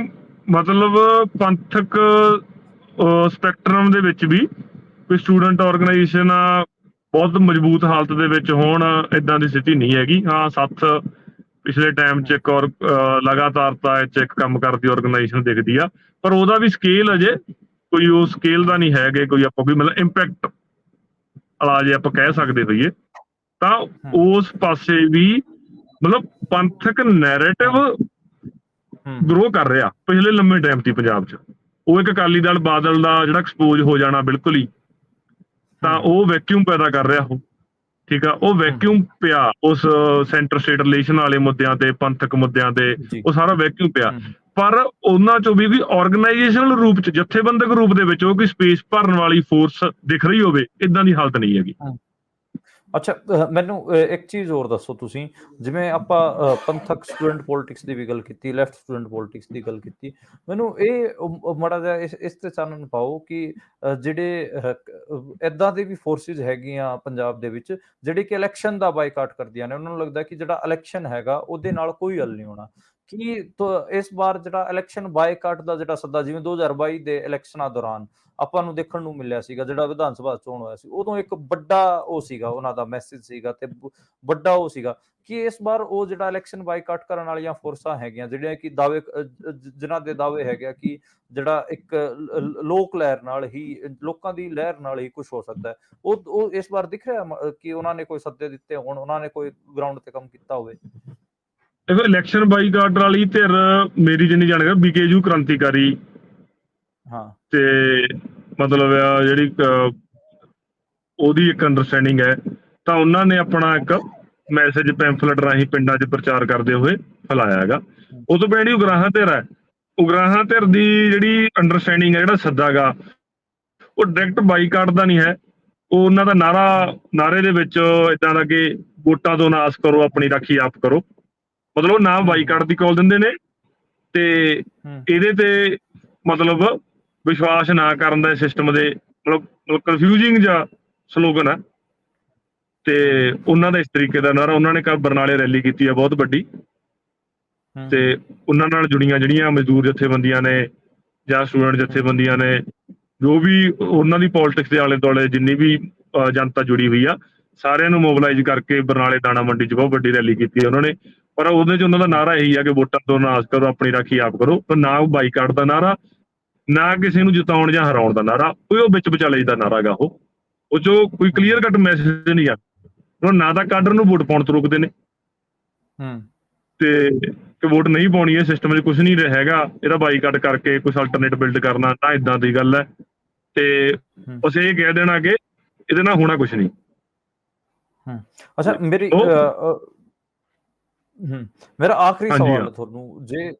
ਮਤਲਬ ਪੰਥਕ ਸਪੈਕਟਰਮ ਦੇ ਵਿੱਚ ਵੀ ਕੋਈ ਸਟੂਡੈਂਟ ਆਰਗੇਨਾਈਜੇਸ਼ਨ ਬਹੁਤ ਮਜ਼ਬੂਤ ਹਾਲਤ ਦੇ ਵਿੱਚ ਹੋਣ, ਏਦਾਂ ਦੀ ਸਥਿਤੀ ਨਹੀਂ ਹੈਗੀ। ਹਾਂ, ਸੱਥ ਪਿਛਲੇ ਟਾਈਮ 'ਚ ਇੱਕ ਔਰ ਲਗਾਤਾਰਤਾ 'ਚ ਇੱਕ ਕੰਮ ਕਰਦੀ ਆਰਗੇਨਾਈਜੇਸ਼ਨ ਦਿਖਦੀ ਆ, ਪਰ ਉਹਦਾ ਵੀ ਸਕੇਲ ਅਜੇ ਕੋਈ ਉਸ ਸਕੇਲ ਦਾ ਨਹੀਂ ਹੈਗੇ, ਕੋਈ ਆਪਾਂ ਕੋਈ ਮਤਲਬ ਇੰਪੈਕਟ ਵਾਲਾ ਜੇ ਆਪਾਂ ਕਹਿ ਸਕਦੇ ਹੋਈਏ, ਤਾਂ ਉਸ ਪਾਸੇ ਵੀ ਮਤਲਬ ਪੰਥਕ ਨੈਰੇਟਿਵ ਗਰੋ ਕਰ ਰਿਹਾ ਪਿਛਲੇ ਲੰਮੇ ਟਾਈਮ ਤੇ ਪੰਜਾਬ 'ਚ। ਉਹ ਇੱਕ ਅਕਾਲੀ ਦਲ ਬਾਦਲ ਦਾ ਜਿਹੜਾ ਐਕਸਪੋਜ਼ ਹੋ ਜਾਣਾ ਬਿਲਕੁਲ ਹੀ, ਤਾਂ ਉਹ ਵੈਕਿਊਮ ਪੈਦਾ ਕਰ ਰਿਹਾ ਉਹ, ਠੀਕ ਆ, ਉਹ ਵੈਕਿਊਮ ਪਿਆ ਉਸ ਸੈਂਟਰ ਸਟੇਟ ਰਿਲੇਸ਼ਨ ਵਾਲੇ ਮੁੱਦਿਆਂ ਤੇ, ਪੰਥਕ ਮੁੱਦਿਆਂ ਤੇ, ਜੀ। ਉਹ ਸਾਰਾ ਵੈਕਿਊਮ ਪਿਆ। ਪਰ ਉਹਨਾਂ ਚੋਂ ਵੀ ਆਰਗੇਨਾਈਜੇਸ਼ਨਲ ਰੂਪ ਚ, ਜਥੇਬੰਦਕ ਰੂਪ ਦੇ ਵਿੱਚ ਉਹ ਕੋਈ ਸਪੇਸ ਭਰਨ ਵਾਲੀ ਫੋਰਸ ਦਿਖ ਰਹੀ ਹੋਵੇ, ਇਦਾਂ ਦੀ ਹਾਲਤ ਨਹੀਂ ਹੈਗੀ। ਅੱਛਾ, ਮੈਨੂੰ ਇੱਕ ਚੀਜ਼ ਹੋਰ ਦੱਸੋ ਤੁਸੀਂ, ਜਿਵੇਂ ਆਪਾਂ ਪੰਥਕ ਸਟੂਡੈਂਟ ਪੋਲਿਟਿਕਸ ਦੀ ਵੀ ਗੱਲ ਕੀਤੀ, ਲੈਫਟ ਸਟੂਡੈਂਟ ਪੋਲਿਟਿਕਸ ਦੀ ਗੱਲ ਕੀਤੀ, ਮੈਨੂੰ ਇਹ ਮਾੜਾ ਜਿਹਾ ਇਸ ਤੇ ਚਾਨਣ ਪਾਓ ਕਿ ਜਿਹੜੇ ਏਦਾਂ ਦੇ ਵੀ ਫੋਰਸਿਸ ਹੈਗੀਆਂ ਪੰਜਾਬ ਦੇ ਵਿੱਚ ਜਿਹੜੇ ਕਿ ਇਲੈਕਸ਼ਨ ਦਾ ਬਾਈਕਾਟ ਕਰਦੀਆਂ ਨੇ, ਉਹਨਾਂ ਨੂੰ ਲੱਗਦਾ ਕਿ ਜਿਹੜਾ ਇਲੈਕਸ਼ਨ ਹੈਗਾ ਉਹਦੇ ਨਾਲ ਕੋਈ ਹੱਲ ਨਹੀਂ ਹੋਣਾ। ਕੀ ਇਸ ਵਾਰ ਜਿਹੜਾ ਇਲੈਕਸ਼ਨ ਬਾਈਕਾਟ ਦਾ ਜਿਹੜਾ ਸੱਦਾ, ਜਿਵੇਂ 2022 ਦੇ ਇਲੈਕਸ਼ਨਾਂ ਦੌਰਾਨ ਆਪਾਂ ਨੂੰ ਦੇਖਣ ਨੂੰ ਮਿਲਿਆ ਸੀਗਾ, ਜਿਹੜਾ ਵਿਧਾਨ ਸਭਾ ਚੋਣ ਹੋਇਆ ਸੀ, ਉਦੋਂ ਇੱਕ ਵੱਡਾ ਉਹ ਸੀਗਾ, ਉਹਨਾਂ ਦਾ ਮੈਸੇਜ ਸੀਗਾ ਤੇ ਵੱਡਾ ਉਹ ਸੀਗਾ ਕਿ ਇਸ ਵਾਰ ਉਹ ਜਿਹੜਾ ਇਲੈਕਸ਼ਨ ਬਾਈਕਾਟ ਕਰਨ ਵਾਲੀਆਂ ਫੋਰਸਾਂ ਹੈਗੀਆਂ, ਜਿਹੜੀਆਂ ਕਿ ਦਾਅਵੇ ਜਿਨ੍ਹਾਂ ਦੇ ਦਾਅਵੇ ਹੈਗੇ ਆ ਕਿ ਜਿਹੜਾ ਇੱਕ ਲੋਕ ਲਹਿਰ ਨਾਲ ਹੀ, ਲੋਕਾਂ ਦੀ ਲਹਿਰ ਨਾਲ ਹੀ ਕੁਝ ਹੋ ਸਕਦਾ ਹੈ, ਉਹ ਇਸ ਵਾਰ ਦਿਖ ਰਿਹਾ ਕਿ ਉਹਨਾਂ ਨੇ ਕੋਈ ਸੱਦੇ ਦਿੱਤੇ ਹੋਣ, ਉਹਨਾਂ ਨੇ ਕੋਈ ਗਰਾਊਂਡ ਤੇ ਕੰਮ ਕੀਤਾ ਹੋਵੇ। ਦੇਖੋ, ਇਲੈਕਸ਼ਨ ਬਾਈਕਾਟ ਵਾਲੀ ਧਿਰ ਮੇਰੀ ਜਿੰਨੀ ਜਾਣਕਾਰੀ ਬੀਕੇਯੂ ਕ੍ਰਾਂਤੀਕਾਰੀ ਤੇ ਮਤਲਬ ਆ ਜਿਹੜੀ ਉਹਦੀ ਇੱਕ ਅੰਡਰਸਟੈਂਡਿੰਗ ਹੈ, ਤਾਂ ਉਹਨਾਂ ਨੇ ਆਪਣਾ ਇੱਕ ਮੈਸੇਜ ਪੈਂਫਲੇਟ ਰਾਹੀਂ ਪਿੰਡਾਂ 'ਚ ਪ੍ਰਚਾਰ ਕਰਦੇ ਹੋਏ ਫੈਲਾਇਆ ਹੈਗਾ। ਉਹ ਤੋਂ ਜਿਹੜੀ ਉਗਰਾਹਾਂ ਧਿਰ ਹੈ, ਉਗਰਾਹਾਂ ਧਿਰ ਦੀ ਜਿਹੜੀ ਅੰਡਰਸਟੈਂਡਿੰਗ ਹੈ, ਜਿਹੜਾ ਸੱਦਾ ਗਾ, ਉਹ ਡਾਇਰੈਕਟ ਬਾਈਕਾਟ ਦਾ ਨਹੀਂ ਹੈ। ਉਹ ਉਹਨਾਂ ਦਾ ਨਾਰੇ ਦੇ ਵਿੱਚ ਏਦਾਂ ਦਾ ਕਿ ਵੋਟਾਂ ਤੋਂ ਨਾਸ ਕਰੋ, ਆਪਣੀ ਰਾਖੀ ਆਪ ਕਰੋ, ਮਤਲਬ ਉਹ ਨਾ ਬਾਈਕਾਟ ਦੀ ਕਾਲ ਦਿੰਦੇ ਨੇ ਤੇ ਇਹਦੇ ਤੇ ਮਤਲਬ ਵਿਸ਼ਵਾਸ ਨਾ ਕਰਨ ਦਾ ਸਿਸਟਮ ਦੇ, ਮਤਲਬ ਕਨਫਿਊਜ਼ਿੰਗ ਜਿਹਾ ਸਲੋਗਨ ਹੈ। ਤੇ ਉਹਨਾਂ ਦਾ ਇਸ ਤਰੀਕੇ ਦਾ ਨਾਰਾ, ਉਹਨਾਂ ਨੇ ਕੱਲ ਬਰਨਾਲੇ ਰੈਲੀ ਕੀਤੀ ਹੈ ਬਹੁਤ ਵੱਡੀ, ਤੇ ਉਹਨਾਂ ਨਾਲ ਜੁੜੀਆਂ ਜਿਹੜੀਆਂ ਮਜ਼ਦੂਰ ਜਥੇਬੰਦੀਆਂ ਨੇ ਜਾਂ ਸਟੂਡੈਂਟ ਜਥੇਬੰਦੀਆਂ ਨੇ, ਜੋ ਵੀ ਉਹਨਾਂ ਦੀ ਪੋਲਿਟਿਕਸ ਦੇ ਆਲੇ ਦੁਆਲੇ ਜਿੰਨੀ ਵੀ ਜਨਤਾ ਜੁੜੀ ਹੋਈ ਆ, ਸਾਰਿਆਂ ਨੂੰ ਮੋਬਿਲਾਈਜ਼ ਕਰਕੇ ਬਰਨਾਲੇ ਦਾਣਾ ਮੰਡੀ 'ਚ ਬਹੁਤ ਵੱਡੀ ਰੈਲੀ ਕੀਤੀ ਹੈ ਉਹਨਾਂ ਨੇ। ਪਰ ਉਹਦੇ 'ਚ ਉਹਨਾਂ ਦਾ ਨਾਰਾ ਇਹੀ ਆ ਕਿ ਵੋਟਾਂ ਤੋਂ ਨਾਸ ਕਰੋ, ਆਪਣੀ ਰਾਖੀ ਆਪ ਕਰੋ। ਪਰ ਨਾ ਉਹ ਬਾਈਕਾਟ ਦਾ ਨਾਰਾ, ਨਾ ਕਿਸੇ ਨੂੰ ਜਿਤਾਉਣ ਜਾਂ ਹਰਾਉਣ ਦਾ ਨਾਰਾ, ਉਹ ਵਿੱਚ ਵਿਚਾਲੇ ਦਾ ਨਾਰਾ ਗਾ। ਉਹ 'ਚੋਂ ਕੋਈ ਕਲੀਅਰ ਕੱਟ ਮੈਸੇਜ ਨਹੀਂ ਆ। ਨਾ ਤਾਂ ਕਾਡਰ ਨੂੰ ਵੋਟ ਪਾਉਣ ਤੋਂ ਰੋਕਦੇ ਨੇ ਤੇ ਕਿ ਵੋਟ ਨਹੀਂ ਪਾਉਣੀ, ਇਹ ਸਿਸਟਮ 'ਚ ਕੁਛ ਨਹੀਂ ਹੈਗਾ, ਇਹਦਾ ਬਾਈਕਾਟ ਕਰਕੇ ਕੁਛ ਅਲਟਰਨੇਟ ਬਿਲਡ ਕਰਨਾ, ਤਾਂ ਏਦਾਂ ਦੀ ਗੱਲ ਹੈ। ਤੇ ਬਸ ਇਹ ਕਹਿ ਦੇਣਾ ਕਿ ਇਹਦੇ ਨਾਲ ਹੋਣਾ ਕੁਛ ਨਹੀਂ। ਅੱਛਾ, ਮੇਰਾ ਆਖਰੀ ਸਵਾਲ ਤੁਹਾਨੂੰ, ਜੇ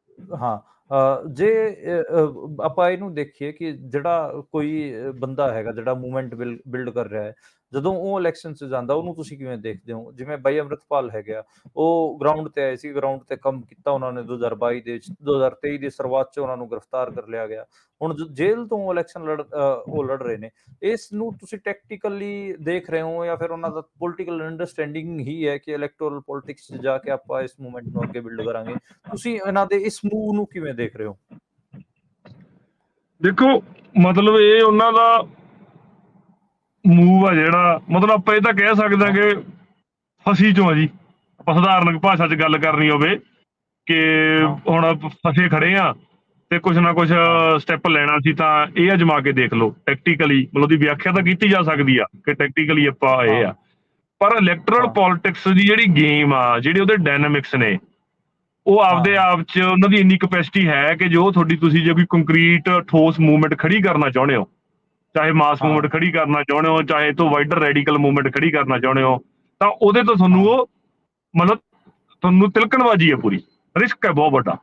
ਆਪਾਂ ਇਹਨੂੰ ਦੇਖੀਏ ਕਿ ਜਿਹੜਾ ਕੋਈ ਬੰਦਾ ਹੈਗਾ ਜਿਹੜਾ ਮੂਵਮੈਂਟ ਬਿਲਡ ਕਰ ਰਿਹਾ ਹੈ, ਜਦੋਂ ਉਹ ਇਲੈਕਸ਼ਨ 'ਚ ਜਾਂਦਾ, ਉਹਨੂੰ ਤੁਸੀਂ ਕਿਵੇਂ ਦੇਖਦੇ ਹੋ? ਜਿਵੇਂ ਬਾਈ ਅੰਮ੍ਰਿਤਪਾਲ ਹੈਗਾ, ਉਹ ਗਰਾਊਂਡ ਤੇ ਆਏ ਸੀ, ਗਰਾਊਂਡ ਤੇ ਕੰਮ ਕੀਤਾ ਉਹਨਾਂ ਨੇ 2022 ਦੇ ਵਿੱਚ, 2023 ਦੀ ਸ਼ੁਰੂਆਤ 'ਚ ਉਹਨਾਂ ਨੂੰ ਗ੍ਰਿਫਤਾਰ ਕਰ ਲਿਆ ਗਿਆ, ਹੁਣ ਜੇਲ੍ਹ ਤੋਂ ਇਲੈਕਸ਼ਨ ਲੜ ਰਹੇ ਨੇ। ਇਸ ਨੂੰ ਤੁਸੀਂ ਟੈਕਟੀਕਲੀ ਦੇਖ ਰਹੇ ਹੋ ਜਾਂ ਫਿਰ ਉਹਨਾਂ ਦਾ ਪੋਲੀਟੀਕਲ ਅੰਡਰਸਟੈਂਡਿੰਗ ਹੀ ਹੈ ਕਿ ਇਲੈਕਟੋਰਲ ਪੋਲਿਟਿਕਸ 'ਚ ਜਾ ਕੇ ਆਪਾਂ ਇਸ ਮੂਵਮੈਂਟ ਨੂੰ ਅੱਗੇ ਬਿਲਡ ਕਰਾਂਗੇ? ਤੁਸੀਂ ਇਹਨਾਂ ਦੇ ਇਸ ਮੂਵ ਨੂੰ ਕਿਵੇਂ ਦੇਖ ਰਹੇ ਹੋ? ਦੇਖੋ, ਮਤਲਬ ਇਹ ਉਹਨਾਂ ਦਾ ਮੂਵ ਆ ਜਿਹੜਾ, ਮਤਲਬ ਆਪਾਂ ਇਹ ਤਾਂ ਕਹਿ ਸਕਦੇ ਹਾਂ ਕਿ ਫਸੀ ਚੋਂ ਆ ਜੀ। ਆਪਾਂ ਸਧਾਰਨ ਭਾਸ਼ਾ 'ਚ ਗੱਲ ਕਰਨੀ ਹੋਵੇ ਕਿ ਹੁਣ ਫਸੇ ਖੜੇ ਆ ਤੇ ਕੁਛ ਨਾ ਕੁਛ ਸਟੈਪ ਲੈਣਾ ਸੀ, ਤਾਂ ਇਹ ਅਜਮਾ ਕੇ ਦੇਖ ਲਓ ਟੈਕਟੀਕਲੀ। ਮਤਲਬ ਉਹਦੀ ਵਿਆਖਿਆ ਤਾਂ ਕੀਤੀ ਜਾ ਸਕਦੀ ਆ ਕਿ ਟੈਕਟੀਕਲੀ ਆਪਾਂ ਇਹ ਆ, ਪਰ ਇਲੈਕਟਰਲ ਪੋਲਿਟਿਕਸ ਦੀ ਜਿਹੜੀ ਗੇਮ ਆ, ਜਿਹੜੇ ਉਹਦੇ ਡਾਇਨਾਮਿਕਸ ਨੇ, ਉਹ ਆਪਦੇ ਆਪ 'ਚ ਉਹਨਾਂ ਦੀ ਇੰਨੀ ਕਪੈਸਿਟੀ ਹੈ ਕਿ ਜੋ ਤੁਹਾਡੀ, ਤੁਸੀਂ ਜੇ ਕੋਈ ਕੰਕਰੀਟ ਠੋਸ ਮੂਵਮੈਂਟ ਖੜੀ ਕਰਨਾ ਚਾਹੁੰਦੇ ਹੋ, ਚਾਹੇ ਮਾਸ ਮੂਵਮੈਂਟ ਖੜੀ ਕਰਨਾ ਚਾਹੁੰਦੇ ਹੋ, ਚਾਹੇ ਤੋਂ ਵਾਈਡਰ ਰੈਡੀਕਲ ਮੂਵਮੈਂਟ ਖੜੀ ਕਰਨਾ ਚਾਹੁੰਦੇ ਹੋ, ਤਾਂ ਉਹਦੇ ਤੋਂ ਤੁਹਾਨੂੰ ਉਹ ਮਤਲਬ ਤੁਹਾਨੂੰ ਤਿਲਕਣਬਾਜ਼ੀ ਹੈ, ਪੂਰੀ ਰਿਸਕ ਹੈ ਬਹੁਤ ਵੱਡਾ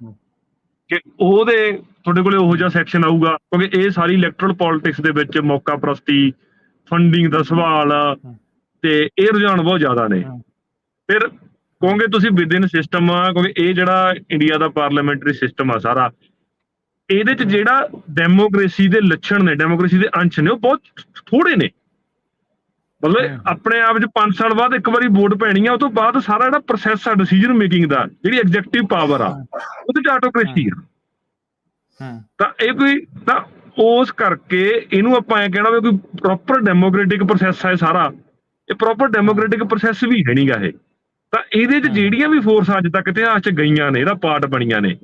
ਕਿ ਉਹਦੇ ਤੁਹਾਡੇ ਕੋਲੇ ਉਹੋ ਜਿਹਾ ਸੈਕਸ਼ਨ ਆਊਗਾ। ਕਿਉਂਕਿ ਇਹ ਸਾਰੀ ਇਲੈਕਟਰਲ ਪੋਲਿਟਿਕਸ ਦੇ ਵਿੱਚ ਮੌਕਾ ਪ੍ਰਸਤੀ, ਫੰਡਿੰਗ ਦਾ ਸਵਾਲ ਤੇ ਇਹ ਰੁਝਾਨ ਬਹੁਤ ਜ਼ਿਆਦਾ ਨੇ। ਫਿਰ ਕਹੋਗੇ ਤੁਸੀਂ ਵਿਦਿਨ ਸਿਸਟਮ ਆ, ਕਿਉਂਕਿ ਇਹ ਜਿਹੜਾ ਇੰਡੀਆ ਦਾ ਪਾਰਲੀਮੈਂਟਰੀ ਸਿਸਟਮ ਆ ਸਾਰਾ, ਇਹਦੇ 'ਚ ਜਿਹੜਾ ਡੈਮੋਕ੍ਰੇਸੀ ਦੇ ਲੱਛਣ ਨੇ, ਡੈਮੋਕ੍ਰੇਸੀ ਦੇ ਅੰਸ਼ ਨੇ, ਉਹ ਬਹੁਤ ਥੋੜੇ ਨੇ। ਮਤਲਬ ਆਪਣੇ ਆਪ 'ਚ 5 ਸਾਲ ਬਾਅਦ ਇੱਕ ਵਾਰੀ ਵੋਟ ਪੈਣੀ ਆ, ਉਹ ਤੋਂ ਬਾਅਦ ਸਾਰਾ ਜਿਹੜਾ ਪ੍ਰੋਸੈਸ ਆ ਡਿਸੀਜਨ ਮੇਕਿੰਗ ਦਾ, ਜਿਹੜੀ ਐਗਜ਼ੈਕਟਿਵ ਪਾਵਰ ਆ, ਉਹਦੇ 'ਚ ਆਟੋਕ੍ਰੇਸੀ ਆ। ਤਾਂ ਇਹ ਕੋਈ, ਤਾਂ ਉਸ ਕਰਕੇ ਇਹਨੂੰ ਆਪਾਂ ਐਂ ਕਹਿਣਾ ਵੀ ਕੋਈ ਪ੍ਰੋਪਰ ਡੈਮੋਕ੍ਰੇਟਿਕ ਪ੍ਰੋਸੈਸ ਹੈ ਸਾਰਾ, ਇਹ ਪ੍ਰੋਪਰ ਡੈਮੋਕ੍ਰੇਟਿਕ ਪ੍ਰੋਸੈਸ ਵੀ ਹੈ ਨੀਗਾ ਇਹ। ਤਾਂ ਇਹਦੇ 'ਚ ਜਿਹੜੀਆਂ ਵੀ ਫੋਰਸ ਅੱਜ ਤੱਕ ਇਤਿਹਾਸ 'ਚ ਗਈਆਂ ਨੇ, ਇਹਦਾ ਪਾਰਟ ਬਣੀਆਂ ਨੇ,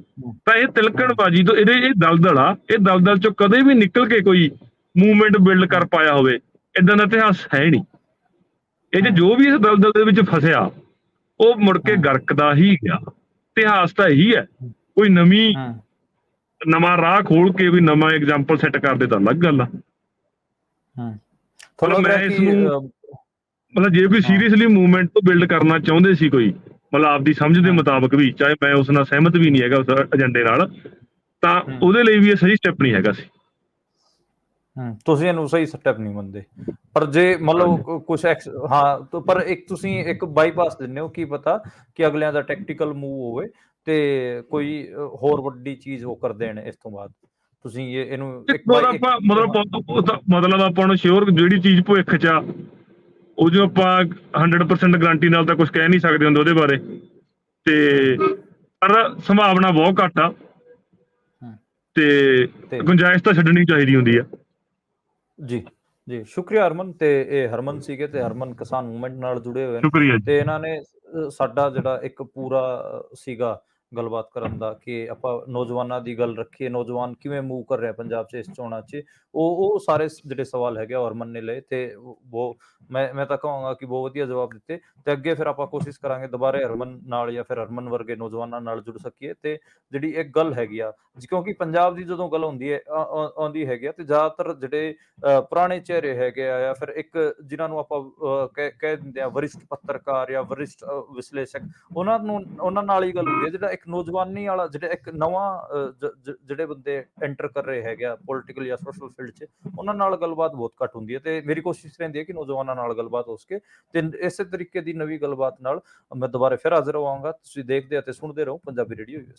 ਤਾਂ ਇਹ ਤਿਲਕਣਬਾਜ਼ੀ ਤੋਂ, ਇਹ ਦਲਦਲ ਆ, ਇਹ ਦਲਦਲ 'ਚੋਂ ਕਦੇ ਵੀ ਨਿਕਲ ਕੇ ਕੋਈ ਮੂਵਮੈਂਟ ਬਿਲਡ ਕਰ ਪਾਇਆ ਹੋਵੇ, ਏਦਾਂ ਦਾ ਇਤਿਹਾਸ ਹੈ ਨਹੀਂ। ਇਹ 'ਚ ਜੋ ਵੀ ਇਸ ਦਲਦਲ ਦੇ ਵਿੱਚ ਫਸਿਆ, ਉਹ ਮੁੜ ਕੇ ਗਰਕਦਾ ਹੀ ਗਿਆ। ਇਤਿਹਾਸ ਤਾਂ ਇਹੀ ਹੈ, ਕੋਈ ਨਵਾਂ ਰਾਹ ਖੋਲ ਕੇ ਵੀ ਨਵਾਂ ਐਗਜ਼ਾਮਪਲ ਸੈੱਟ ਕਰਦੇ ਤਾਂ ਅਲੱਗ ਗੱਲ ਆ। ਮੈਂ ਇਸ ਨੂੰ ਮਤਲਬ ਜੇ ਕੋਈ ਹਾਂ ਸੀਰੀਅਸਲੀ ਮੂਵਮੈਂਟ ਤੋਂ ਬਿਲਡ ਕਰਨਾ ਚਾਹੁੰਦੇ ਸੀ ਕੋਈ, ਮਤਲਬ ਆਪਦੀ ਸਮਝ ਦੇ ਹੂੰ ਮੁਤਾਬਕ ਵੀ, ਚਾਹੇ ਮੈਂ ਉਸ ਨਾਲ ਸਹਿਮਤ ਵੀ ਨਹੀਂ ਹੈਗਾ ਉਸ ਏਜੰਡੇ ਨਾਲ, ਤਾਂ ਹੂੰ ਉਹਦੇ ਲਈ ਵੀ ਇਹ ਸਹੀ ਸਟੈਪ ਨਹੀਂ ਹੈਗਾ ਸੀ। ਤੁਸੀਂ ਇਹਨੂੰ ਸਹੀ ਸਟੈਪ ਨਹੀਂ ਮੰਨਦੇ, ਪਰ ਜੇ ਹਾਂਜੀ। ਮਤਲਬ ਕੁਛ ਪਰ ਇੱਕ ਤੁਸੀਂ ਇੱਕ ਬਾਈਪਾਸ ਦਿੰਦੇ ਹੋ, ਕੀ ਪਤਾ ਕਿ ਅਗਲਿਆਂ ਦਾ ਟੈਕਟੀਕਲ ਮੂਵ ਹੋਵੇ ਤੇ ਕੋਈ ਹੋਰ ਵੱਡੀ ਚੀਜ਼ ਉਹ ਕਰ ਦੇਣ ਇਸ ਤੋਂ ਬਾਅਦ, ਤੁਸੀਂ ਇਹਨੂੰ ਤੇ ਇੱਕ ਬਾਈ ਇੱਕ ਆਪਾਂ ਮਤਲਬ ਮਤਲਬ ਆਪਾਂ ਨੂੰ ਸ਼ੋਰ ਜਿਹੜੀ ਚੀਜ਼ ਭਵਿੱਖ ਚ ਆ, ਉਹ ਜੋ ਆਪਾਂ 100% ਗਾਰੰਟੀ ਨਾਲ ਤਾਂ ਕੁਝ ਕਹਿ ਨਹੀਂ ਸਕਦੇ ਹੁੰਦੇ ਉਹਦੇ ਬਾਰੇ, ਤੇ ਹੂੰ ਪਰ ਸੰਭਾਵਨਾ ਬਹੁਤ ਘੱਟ ਆ, ਹੂੰ ਤੇ ਤੇ ਗੁੰਜਾਇਸ਼ ਤਾਂ ਛੱਡਣੀ ਚਾਹੀਦੀ ਹੁੰਦੀ ਆ। ਜੀ, ਜੀ ਸ਼ੁਕਰੀਆ ਹਰਮਨ। ਤੇ ਇਹ ਹਰਮਨ ਸੀਗੇ, ਤੇ ਹਰਮਨ ਕਿਸਾਨ ਮੂਵਮੈਂਟ ਨਾਲ ਜੁੜੇ ਹੋਏ ਨੇ, ਸ਼ੁਕਰੀਆ ਜੀ। ਤੇ ਇਹਨਾਂ ਨੇ ਸਾਡਾ ਜਿਹੜਾ ਇੱਕ ਪੂਰਾ ਸੀਗਾ ਗੱਲਬਾਤ ਕਰਨ ਦਾ, ਕਿ ਆਪਾਂ ਨੌਜਵਾਨਾਂ ਦੀ ਗੱਲ ਰੱਖੀਏ, ਨੌਜਵਾਨ ਕਿਵੇਂ ਮੂਵ ਕਰ ਰਿਹਾ ਪੰਜਾਬ 'ਚ ਇਸ ਚੋਣਾਂ 'ਚ, ਉਹ ਸਾਰੇ ਜਿਹੜੇ ਸਵਾਲ ਹੈਗੇ ਉਹ ਹਰਮਨ ਨੇ ਲਏ, ਤੇ ਉਹ ਮੈਂ ਤਾਂ ਕਹਾਂਗਾ ਕਿ ਬਹੁਤ ਵਧੀਆ ਜਵਾਬ ਦਿੱਤੇ। ਤੇ ਅੱਗੇ ਫਿਰ ਆਪਾਂ ਕੋਸ਼ਿਸ਼ ਕਰਾਂਗੇ ਦੁਬਾਰਾ ਹਰਮਨ ਨਾਲ ਜਾਂ ਫਿਰ ਹਰਮਨ ਵਰਗੇ ਨੌਜਵਾਨਾਂ ਨਾਲ ਜੁੜ ਸਕੀਏ। ਤੇ ਜਿਹੜੀ ਇੱਕ ਗੱਲ ਹੈਗੀ ਆ, ਕਿਉਂਕਿ ਪੰਜਾਬ ਦੀ ਜਦੋਂ ਗੱਲ ਹੁੰਦੀ ਹੈ ਆਉਂਦੀ ਹੈਗੀ ਆ, ਤੇ ਜ਼ਿਆਦਾਤਰ ਜਿਹੜੇ ਪੁਰਾਣੇ ਚਿਹਰੇ ਹੈਗੇ ਆ, ਜਾਂ ਫਿਰ ਇੱਕ ਜਿਨ੍ਹਾਂ ਨੂੰ ਆਪਾਂ ਕਹਿ ਦਿੰਦੇ ਆ ਵਰਿਸ਼ਠ ਪੱਤਰਕਾਰ ਜਾਂ ਵਰਿਸ਼ਠ ਵਿਸ਼ਲੇਸ਼ਕ, ਉਹਨਾਂ ਨਾਲ ਹੀ ਗੱਲ ਹੁੰਦੀ ਹੈ। ਜਿਹੜਾ ਇੱਕ ਨੌਜਵਾਨੀ ਵਾਲਾ, ਜਿਹੜਾ ਇੱਕ ਨਵਾਂ ਜਿਹੜੇ ਬੰਦੇ ਐਂਟਰ ਕਰ ਰਹੇ ਹੈਗੇ ਆ ਪੋਲੀਟੀਕਲ ਜਾਂ ਸੋਸ਼ਲ ਫੀਲਡ 'ਚ, ਉਹਨਾਂ ਨਾਲ ਗੱਲਬਾਤ ਬਹੁਤ ਘੱਟ ਹੁੰਦੀ ਹੈ। ਤੇ ਮੇਰੀ ਕੋਸ਼ਿਸ਼ ਰਹਿੰਦੀ ਹੈ ਕਿ ਨੌਜਵਾਨਾਂ ਨਾਲ ਗੱਲਬਾਤ ਹੋ ਸਕੇ, ਤੇ ਇਸੇ ਤਰੀਕੇ ਦੀ ਨਵੀਂ ਗੱਲਬਾਤ ਨਾਲ ਮੈਂ ਦੁਬਾਰਾ ਫਿਰ ਹਾਜ਼ਰ ਹੋਵਾਂਗਾ। ਤੁਸੀਂ ਦੇਖਦੇ ਅਤੇ ਸੁਣਦੇ ਰਹੋ ਪੰਜਾਬੀ ਰੇਡੀਓ USA।